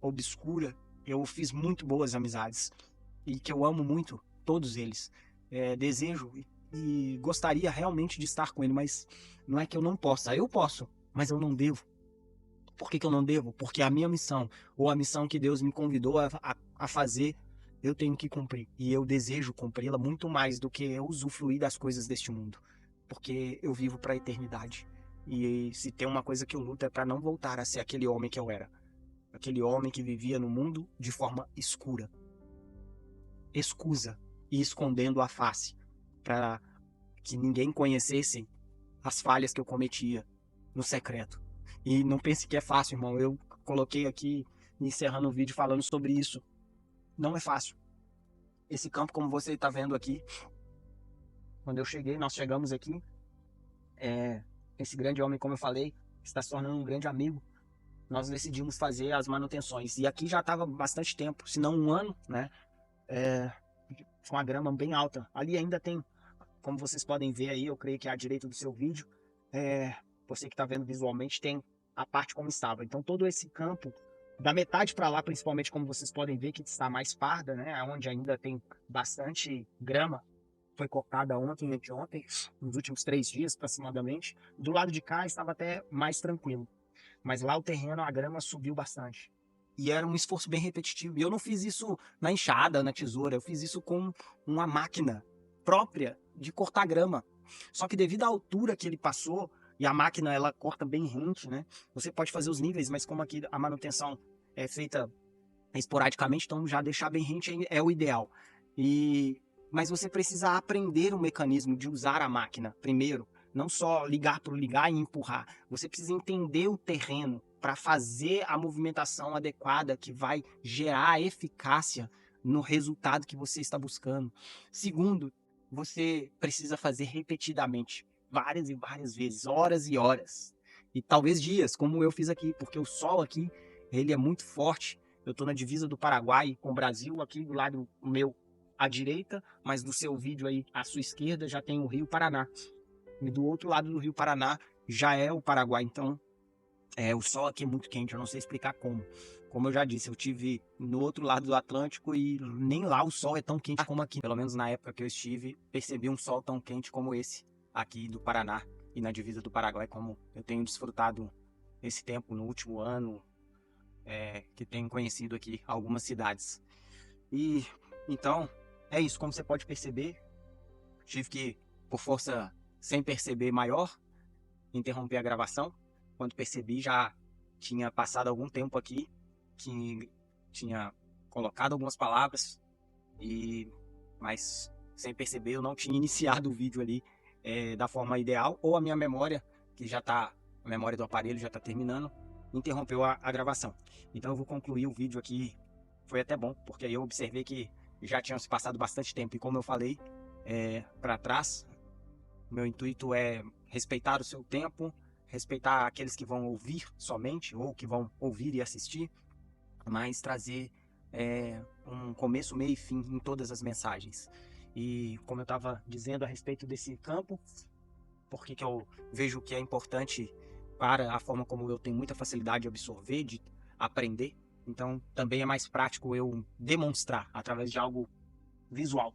obscura, eu fiz muito boas amizades e que eu amo muito todos eles. Desejo e gostaria realmente de estar com ele, mas não é que eu não possa. Eu posso, mas eu não devo. Por que eu não devo? Porque a minha missão, ou a missão que Deus me convidou a fazer, eu tenho que cumprir. E eu desejo cumpri-la muito mais do que eu usufruir das coisas deste mundo. Porque eu vivo para a eternidade. E se tem uma coisa que eu luto é para não voltar a ser aquele homem que eu era. Aquele homem que vivia no mundo de forma escura. Escusa e escondendo a face. Para que ninguém conhecesse as falhas que eu cometia no secreto. E não pense que é fácil, irmão. Eu coloquei aqui, encerrando o vídeo, falando sobre isso. Não é fácil. Esse campo, como você está vendo aqui, quando eu cheguei, nós chegamos aqui, esse grande homem, como eu falei, está se tornando um grande amigo. Nós decidimos fazer as manutenções. E aqui já estava bastante tempo, se não um ano, né? Com a grama bem alta. Ali ainda tem, como vocês podem ver aí, eu creio que é à direita do seu vídeo, você que está vendo visualmente, tem a parte como estava. Então todo esse campo, da metade para lá, principalmente como vocês podem ver, que está mais parda, né? Onde ainda tem bastante grama, foi cortada ontem e anteontem, nos últimos 3 dias aproximadamente. Do lado de cá estava até mais tranquilo. Mas lá o terreno, a grama subiu bastante. E era um esforço bem repetitivo. E eu não fiz isso na enxada, na tesoura. Eu fiz isso com uma máquina própria de cortar grama. Só que devido à altura que ele passou, e a máquina ela corta bem rente, né? Você pode fazer os níveis, mas como aqui a manutenção é feita esporadicamente, então já deixar bem rente é o ideal. Mas você precisa aprender o mecanismo de usar a máquina primeiro. Não só ligar por ligar e empurrar. Você precisa entender o terreno para fazer a movimentação adequada que vai gerar a eficácia no resultado que você está buscando. Segundo, você precisa fazer repetidamente, várias e várias vezes, horas e horas. E talvez dias, como eu fiz aqui, porque o sol aqui, ele é muito forte. Eu estou na divisa do Paraguai com o Brasil, aqui do lado meu à direita, mas no seu vídeo aí à sua esquerda já tem o Rio Paraná. E do outro lado do Rio Paraná já é o Paraguai. Então, o sol aqui é muito quente, eu não sei explicar como. Como eu já disse, eu tive no outro lado do Atlântico e nem lá o sol é tão quente como aqui. Pelo menos na época que eu estive, percebi um sol tão quente como esse aqui do Paraná e na divisa do Paraguai, como eu tenho desfrutado esse tempo no último ano, que tenho conhecido aqui algumas cidades. E então, é isso, como você pode perceber, tive que, por força sem perceber maior, interromper a gravação. Quando percebi, já tinha passado algum tempo aqui, que tinha colocado algumas palavras, mas sem perceber eu não tinha iniciado o vídeo ali da forma ideal, ou a minha memória, a memória do aparelho já está terminando, interrompeu a gravação. Então eu vou concluir o vídeo aqui. Foi até bom, porque aí eu observei que já tinha se passado bastante tempo, e como eu falei para trás, meu intuito é respeitar o seu tempo, respeitar aqueles que vão ouvir somente, ou que vão ouvir e assistir, mas trazer um começo, meio e fim em todas as mensagens. E como eu estava dizendo a respeito desse campo, porque que eu vejo que é importante para a forma como eu tenho muita facilidade de absorver, de aprender, então também é mais prático eu demonstrar através de algo visual.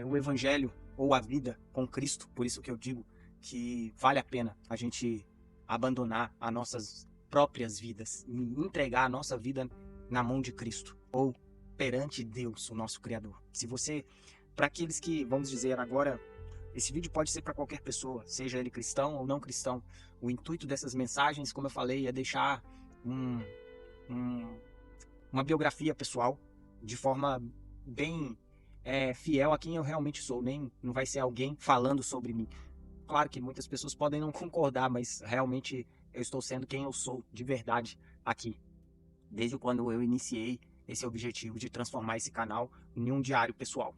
O evangelho ou a vida com Cristo, por isso que eu digo que vale a pena a gente abandonar as nossas próprias vidas e entregar a nossa vida na mão de Cristo, ou perante Deus, o nosso Criador. Se você, para aqueles que, vamos dizer agora, esse vídeo pode ser para qualquer pessoa, seja ele cristão ou não cristão, o intuito dessas mensagens, como eu falei, é deixar uma biografia pessoal, de forma bem fiel a quem eu realmente sou, não vai ser alguém falando sobre mim. Claro que muitas pessoas podem não concordar, mas realmente eu estou sendo quem eu sou de verdade aqui, desde quando eu iniciei esse objetivo de transformar esse canal em um diário pessoal.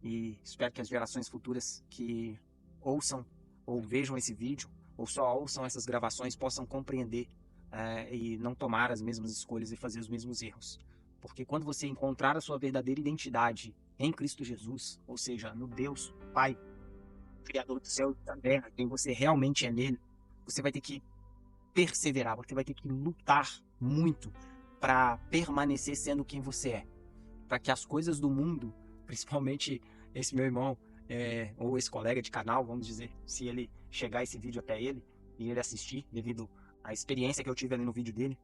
E espero que as gerações futuras que ouçam ou vejam esse vídeo, ou só ouçam essas gravações, possam compreender e não tomar as mesmas escolhas e fazer os mesmos erros. Porque quando você encontrar a sua verdadeira identidade em Cristo Jesus, ou seja, no Deus Pai, Criador do céu e da terra, quem você realmente é nele, você vai ter que perseverar, você vai ter que lutar muito para permanecer sendo quem você é. Para que as coisas do mundo, principalmente esse meu irmão, ou esse colega de canal, vamos dizer, se ele chegar esse vídeo até ele e ele assistir, devido à experiência que eu tive ali no vídeo dele,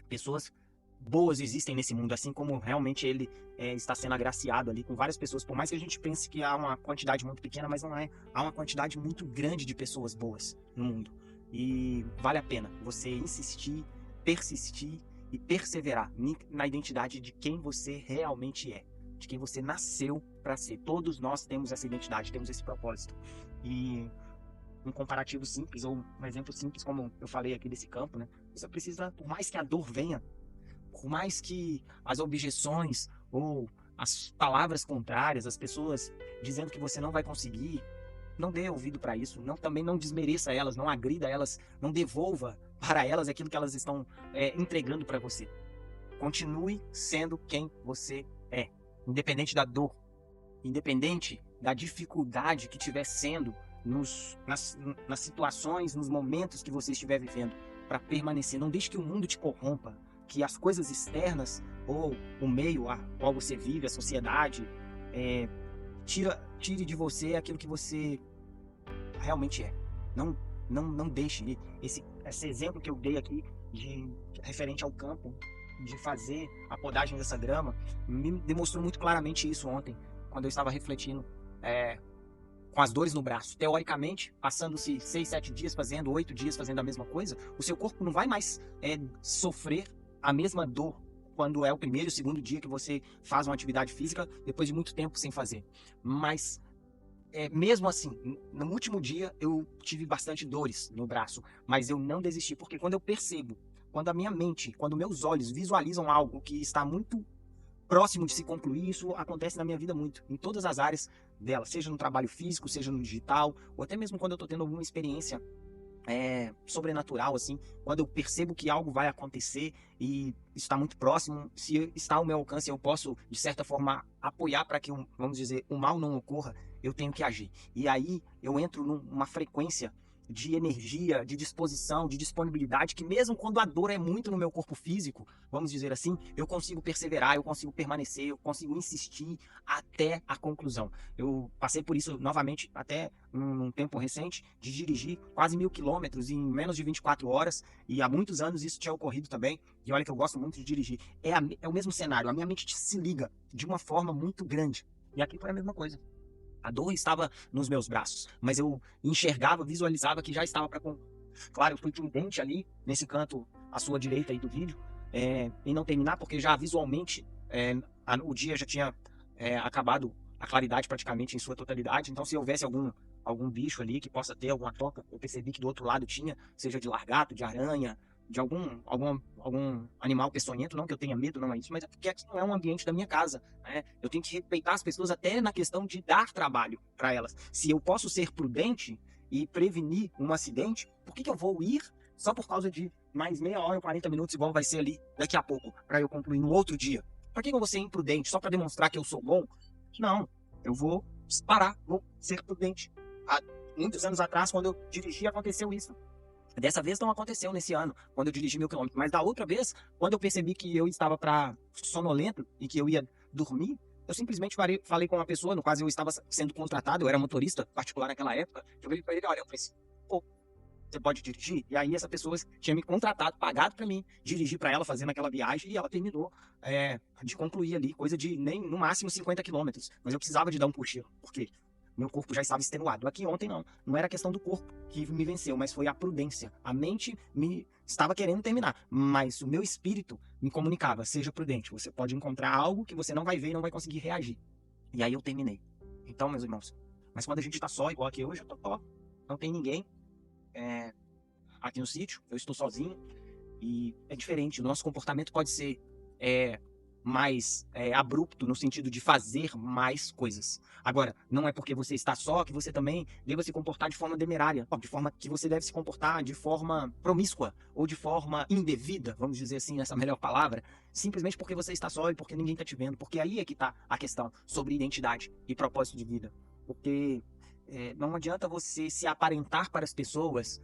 pessoas boas existem nesse mundo, assim como realmente ele está sendo agraciado ali com várias pessoas, por mais que a gente pense que há uma quantidade muito pequena, mas não é, há uma quantidade muito grande de pessoas boas no mundo, e vale a pena você insistir, persistir e perseverar na identidade de quem você realmente é, de quem você nasceu para ser. Todos nós temos essa identidade, temos esse propósito, e um comparativo simples, ou um exemplo simples, como eu falei aqui desse campo, né? Você precisa, por mais que a dor venha, por mais que as objeções ou as palavras contrárias, as pessoas dizendo que você não vai conseguir, não dê ouvido para isso, também não desmereça elas, não agrida elas, não devolva para elas aquilo que elas estão entregando para você. Continue sendo quem você é, independente da dor, independente da dificuldade que estiver sendo nas situações, nos momentos que você estiver vivendo, para permanecer. Não deixe que o mundo te corrompa, que as coisas externas ou o meio a qual você vive, a sociedade, tire de você aquilo que você realmente é. Não deixe esse exemplo que eu dei aqui referente ao campo, de fazer a podagem dessa grama, me demonstrou muito claramente isso ontem, quando eu estava refletindo com as dores no braço. Teoricamente, passando-se 6, 7 dias fazendo, 8 dias fazendo a mesma coisa, o seu corpo não vai mais sofrer a mesma dor quando é o primeiro e o segundo dia que você faz uma atividade física, depois de muito tempo sem fazer. Mas mesmo assim, no último dia eu tive bastante dores no braço, mas eu não desisti, porque quando eu percebo, quando a minha mente, quando meus olhos visualizam algo que está muito próximo de se concluir, isso acontece na minha vida muito, em todas as áreas dela, seja no trabalho físico, seja no digital, ou até mesmo quando eu estou tendo alguma experiência sobrenatural, assim, quando eu percebo que algo vai acontecer e está muito próximo, se está ao meu alcance, eu posso, de certa forma, apoiar para que, vamos dizer, o mal não ocorra, eu tenho que agir. E aí eu entro numa frequência de energia, de disposição, de disponibilidade, que mesmo quando a dor é muito no meu corpo físico, vamos dizer assim, eu consigo perseverar, eu consigo permanecer, eu consigo insistir até a conclusão. Eu passei por isso novamente, até num tempo recente, de dirigir quase 1.000 quilômetros em menos de 24 horas, e há muitos anos isso tinha ocorrido também, e olha que eu gosto muito de dirigir. É o mesmo cenário, a minha mente se liga de uma forma muito grande, e aqui foi a mesma coisa. A dor estava nos meus braços, mas eu enxergava, visualizava que já estava para... Claro, eu fui prudente ali, nesse canto à sua direita aí do vídeo, em não terminar, porque já visualmente o dia já tinha acabado a claridade praticamente em sua totalidade. Então, se houvesse algum bicho ali que possa ter alguma toca, eu percebi que do outro lado tinha, seja de largato, de aranha, de algum animal peçonhento, não que eu tenha medo, não é isso, mas é porque aqui não é um ambiente da minha casa, né? Eu tenho que respeitar as pessoas até na questão de dar trabalho para elas. Se eu posso ser prudente e prevenir um acidente, por que eu vou ir só por causa de mais meia hora ou 40 minutos, igual vai ser ali daqui a pouco, para eu concluir no outro dia? Para que eu vou ser imprudente só para demonstrar que eu sou bom? Não, eu vou parar, vou ser prudente. Há muitos anos atrás, quando eu dirigi, aconteceu isso. Dessa vez não aconteceu nesse ano, quando eu dirigi 1.000 quilômetros, mas da outra vez, quando eu percebi que eu estava sonolento e que eu ia dormir, eu simplesmente falei com uma pessoa, no caso eu estava sendo contratado, eu era motorista particular naquela época, eu falei para ele, olha, eu falei assim, pô, você pode dirigir? E aí essa pessoa tinha me contratado, pagado para mim, dirigir para ela, fazendo aquela viagem, e ela terminou de concluir ali, coisa de nem no máximo 50 quilômetros, mas eu precisava de dar um cochilo, por quê? Meu corpo já estava extenuado. Aqui ontem não era a questão do corpo que me venceu, mas foi a prudência. A mente me estava querendo terminar, mas o meu espírito me comunicava, seja prudente, você pode encontrar algo que você não vai ver e não vai conseguir reagir. E aí eu terminei. Então, meus irmãos, mas quando a gente está só, igual aqui hoje, eu tô só, não tem ninguém aqui no sítio, eu estou sozinho, e é diferente, o nosso comportamento pode ser mais abrupto no sentido de fazer mais coisas. Agora, não é porque você está só que você também deva se comportar de forma temerária, de forma que você deve se comportar de forma promíscua ou de forma indevida, vamos dizer assim, essa melhor palavra, simplesmente porque você está só e porque ninguém está te vendo, porque aí é que está a questão sobre identidade e propósito de vida. Porque não adianta você se aparentar para as pessoas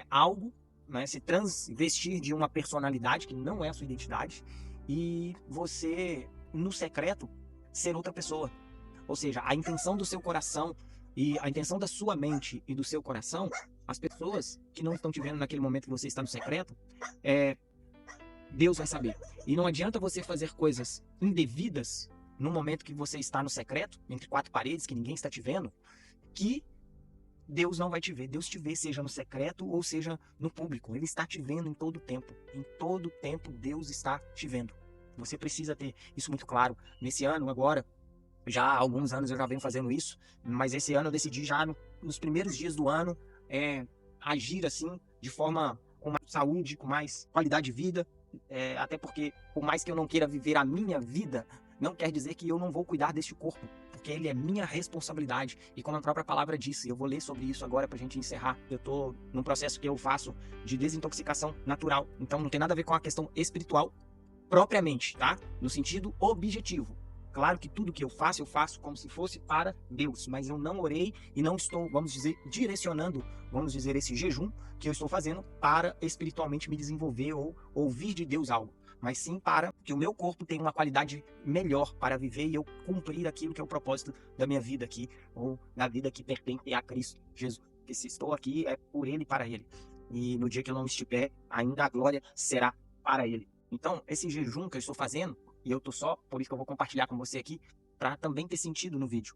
algo, né, se transvestir de uma personalidade que não é a sua identidade, e você, no secreto, ser outra pessoa. Ou seja, a intenção do seu coração e a intenção da sua mente e do seu coração, as pessoas que não estão te vendo naquele momento que você está no secreto, Deus vai saber. E não adianta você fazer coisas indevidas no momento que você está no secreto, entre quatro paredes, que ninguém está te vendo, que Deus não vai te ver. Deus te vê, seja no secreto ou seja no público. Ele está te vendo em todo tempo. Em todo tempo, Deus está te vendo. Você precisa ter isso muito claro. Nesse ano, agora, já há alguns anos eu já venho fazendo isso, mas esse ano eu decidi já nos primeiros dias do ano agir assim, de forma com mais saúde, com mais qualidade de vida. Até porque, por mais que eu não queira viver a minha vida, não quer dizer que eu não vou cuidar deste corpo, porque ele é minha responsabilidade. E como a própria palavra disse, eu vou ler sobre isso agora pra gente encerrar. Eu tô num processo que eu faço de desintoxicação natural, então não tem nada a ver com a questão espiritual propriamente, tá? No sentido objetivo. Claro que tudo que eu faço como se fosse para Deus, mas eu não orei e não estou, vamos dizer, direcionando, vamos dizer, esse jejum que eu estou fazendo para espiritualmente me desenvolver ou ouvir de Deus algo, mas sim para que o meu corpo tenha uma qualidade melhor para viver e eu cumprir aquilo que é o propósito da minha vida aqui, ou na vida que pertence a Cristo Jesus. Porque se estou aqui é por Ele e para Ele. E no dia que eu não estiver, ainda a glória será para Ele. Então, esse jejum que eu estou fazendo, e eu tô só, por isso que eu vou compartilhar com você aqui, para também ter sentido no vídeo,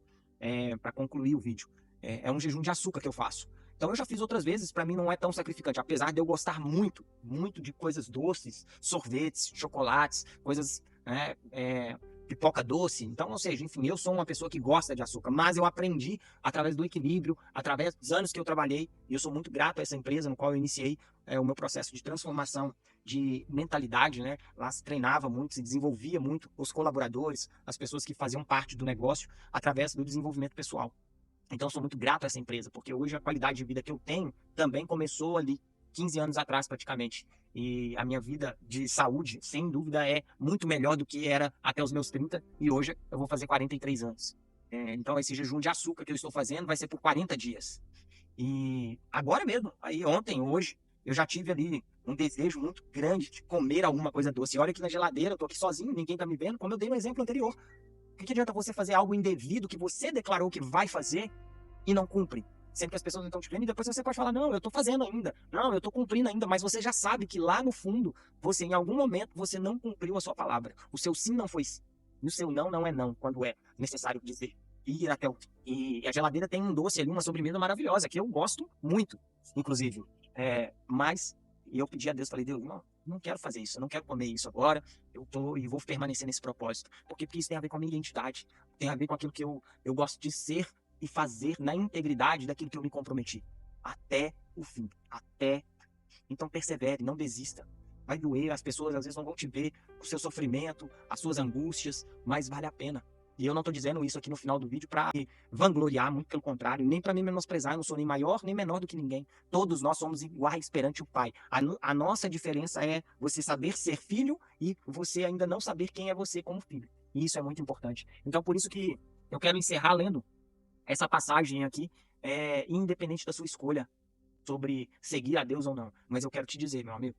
para concluir o vídeo. É um jejum de açúcar que eu faço. Então eu já fiz outras vezes, para mim não é tão sacrificante, apesar de eu gostar muito, muito de coisas doces, sorvetes, chocolates, coisas, né, pipoca doce. Então, ou seja, enfim, eu sou uma pessoa que gosta de açúcar, mas eu aprendi através do equilíbrio, através dos anos que eu trabalhei, e eu sou muito grato a essa empresa no qual eu iniciei o meu processo de transformação de mentalidade, né? Lá se treinava muito, se desenvolvia muito os colaboradores, as pessoas que faziam parte do negócio através do desenvolvimento pessoal. Então, sou muito grato a essa empresa, porque hoje a qualidade de vida que eu tenho também começou ali 15 anos atrás, praticamente. E a minha vida de saúde, sem dúvida, é muito melhor do que era até os meus 30, e hoje eu vou fazer 43 anos. Então, esse jejum de açúcar que eu estou fazendo vai ser por 40 dias. E agora mesmo, aí ontem, hoje, eu já tive ali um desejo muito grande de comer alguma coisa doce. E olha aqui na geladeira, eu tô aqui sozinho, ninguém tá me vendo, como eu dei no exemplo anterior. O que adianta você fazer algo indevido que você declarou que vai fazer e não cumpre? Sempre que as pessoas não estão te vendo, e depois você pode falar, não, eu tô fazendo ainda, não, eu tô cumprindo ainda, mas você já sabe que lá no fundo, você em algum momento, você não cumpriu a sua palavra. O seu sim não foi sim, e o seu não não é não, quando é necessário dizer. E ir até o... E a geladeira tem um doce ali, uma sobremesa maravilhosa, que eu gosto muito, inclusive. Mas eu pedi a Deus, falei, Deus, não quero fazer isso, eu não quero comer isso agora, eu tô e vou permanecer nesse propósito. Porque isso tem a ver com a minha identidade, tem a ver com aquilo que eu gosto de ser e fazer na integridade daquilo que eu me comprometi. Até o fim, até. Então persevere, não desista. Vai doer, as pessoas às vezes não vão te ver, o seu sofrimento, as suas angústias, mas vale a pena. E eu não estou dizendo isso aqui no final do vídeo para vangloriar, muito pelo contrário, nem para me menosprezar, eu não sou nem maior nem menor do que ninguém. Todos nós somos iguais perante o Pai. A nossa diferença é você saber ser filho e você ainda não saber quem é você como filho. E isso é muito importante. Então por isso que eu quero encerrar lendo essa passagem aqui, independente da sua escolha sobre seguir a Deus ou não. Mas eu quero te dizer, meu amigo,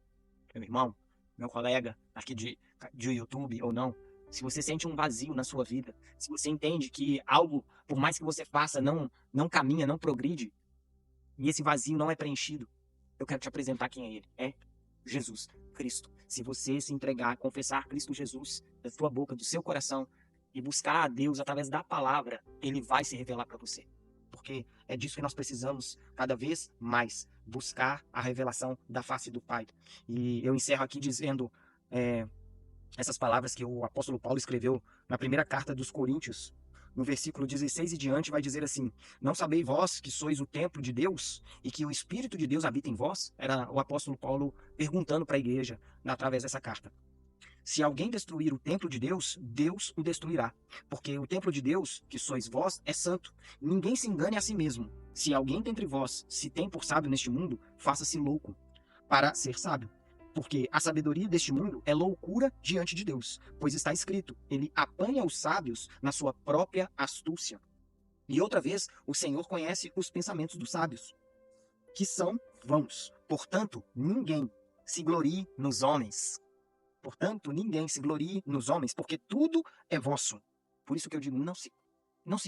meu irmão, meu colega aqui de YouTube ou não, se você sente um vazio na sua vida, se você entende que algo, por mais que você faça, não caminha, não progride, e esse vazio não é preenchido, eu quero te apresentar quem é ele. É Jesus, Cristo. Se você se entregar, confessar Cristo Jesus da sua boca, do seu coração, e buscar a Deus através da palavra, ele vai se revelar para você. Porque é disso que nós precisamos cada vez mais, buscar a revelação da face do Pai. E eu encerro aqui dizendo essas palavras que o apóstolo Paulo escreveu na primeira carta dos Coríntios, no versículo 16 e diante, vai dizer assim: não sabeis vós que sois o templo de Deus e que o Espírito de Deus habita em vós? Era o apóstolo Paulo perguntando para a igreja através dessa carta. Se alguém destruir o templo de Deus, Deus o destruirá. Porque o templo de Deus, que sois vós, é santo. Ninguém se engane a si mesmo. Se alguém dentre vós se tem por sábio neste mundo, faça-se louco para ser sábio. Porque a sabedoria deste mundo é loucura diante de Deus. Pois está escrito, ele apanha os sábios na sua própria astúcia. E outra vez, o Senhor conhece os pensamentos dos sábios, que são vãos. Portanto, ninguém se glorie nos homens. Portanto, ninguém se glorie nos homens, porque tudo é vosso. Por isso que eu digo, não se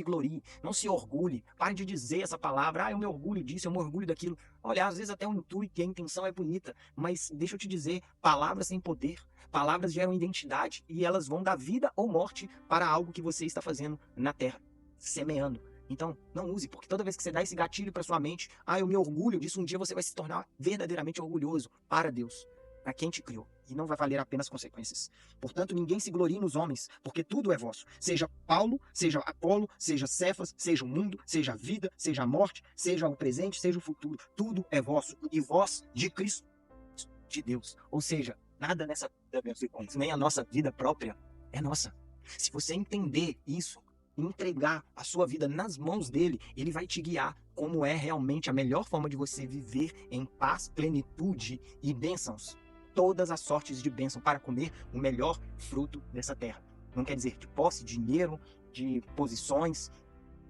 glorie, não se orgulhe. Pare de dizer essa palavra, eu me orgulho disso, eu me orgulho daquilo. Olha, às vezes até o intuito e a intenção é bonita, mas deixa eu te dizer, palavras têm poder, palavras geram identidade e elas vão dar vida ou morte para algo que você está fazendo na terra, semeando. Então, não use, porque toda vez que você dá esse gatilho para sua mente, eu me orgulho disso, um dia você vai se tornar verdadeiramente orgulhoso para Deus, para quem te criou. e não vai valer a pena as consequências. Portanto, ninguém se glorie nos homens, porque tudo é vosso. Seja Paulo, seja Apolo, seja Cefas, seja o mundo, seja a vida, seja a morte, seja o presente, seja o futuro. Tudo é vosso, e vós de Cristo, de Deus. Ou seja, nada nessa vida, meus irmãos, nem a nossa vida própria é nossa. Se você entender isso, entregar a sua vida nas mãos dele, ele vai te guiar como é realmente a melhor forma de você viver em paz, plenitude e bênçãos. Todas as sortes de bênção para comer o melhor fruto dessa terra. Não quer dizer de posse, dinheiro, de posições.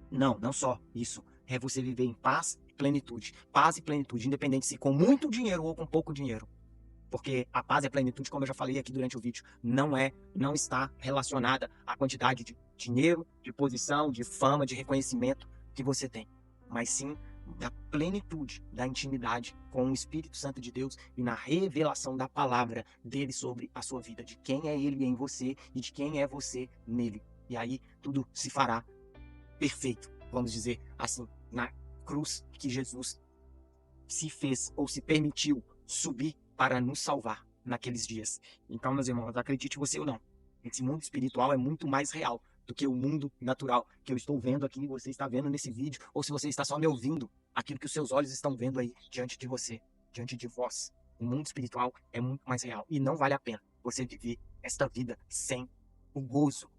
Não, não só isso. É você viver em paz e plenitude. Paz e plenitude, independente se com muito dinheiro ou com pouco dinheiro. Porque a paz e a plenitude, como eu já falei aqui durante o vídeo, não está relacionada à quantidade de dinheiro, de posição, de fama, de reconhecimento que você tem, mas sim da plenitude, da intimidade com o Espírito Santo de Deus e na revelação da palavra dele sobre a sua vida, de quem é ele em você e de quem é você nele. E aí tudo se fará perfeito, vamos dizer assim, na cruz que Jesus se fez ou se permitiu subir para nos salvar naqueles dias. Então, meus irmãos, acredite você ou não, esse mundo espiritual é muito mais real do que o mundo natural que eu estou vendo aqui, você está vendo nesse vídeo, ou se você está só me ouvindo, aquilo que os seus olhos estão vendo aí diante de você, diante de vós. O mundo espiritual é muito mais real e não vale a pena você viver esta vida sem o gozo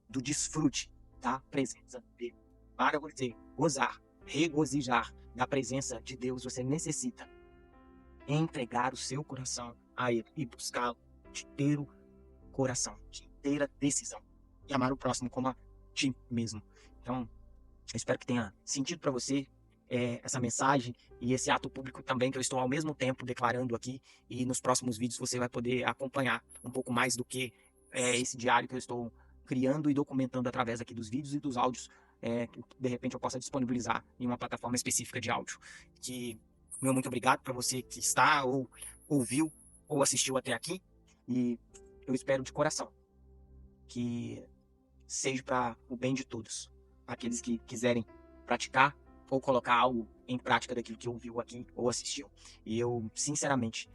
do desfrute da presença dele. Para você gozar, regozijar da presença de Deus, você necessita entregar o seu coração a Ele e buscá-lo de inteiro coração, de inteira decisão. E amar o próximo como a ti mesmo. Então, eu espero que tenha sentido para você essa mensagem e esse ato público também que eu estou ao mesmo tempo declarando aqui. E nos próximos vídeos você vai poder acompanhar um pouco mais do que esse diário que eu estou criando e documentando através aqui dos vídeos e dos áudios que de repente eu possa disponibilizar em uma plataforma específica de áudio. Que meu muito obrigado para você que está ou ouviu ou assistiu até aqui e eu espero de coração que seja para o bem de todos, aqueles que quiserem praticar ou colocar algo em prática daquilo que ouviu aqui ou assistiu. E eu, sinceramente,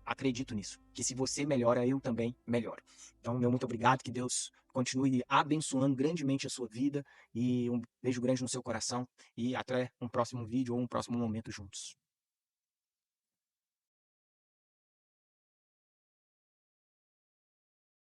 acredito nisso, que se você melhora, eu também melhoro. Então, meu muito obrigado, que Deus continue abençoando grandemente a sua vida e um beijo grande no seu coração e até um próximo vídeo ou um próximo momento juntos.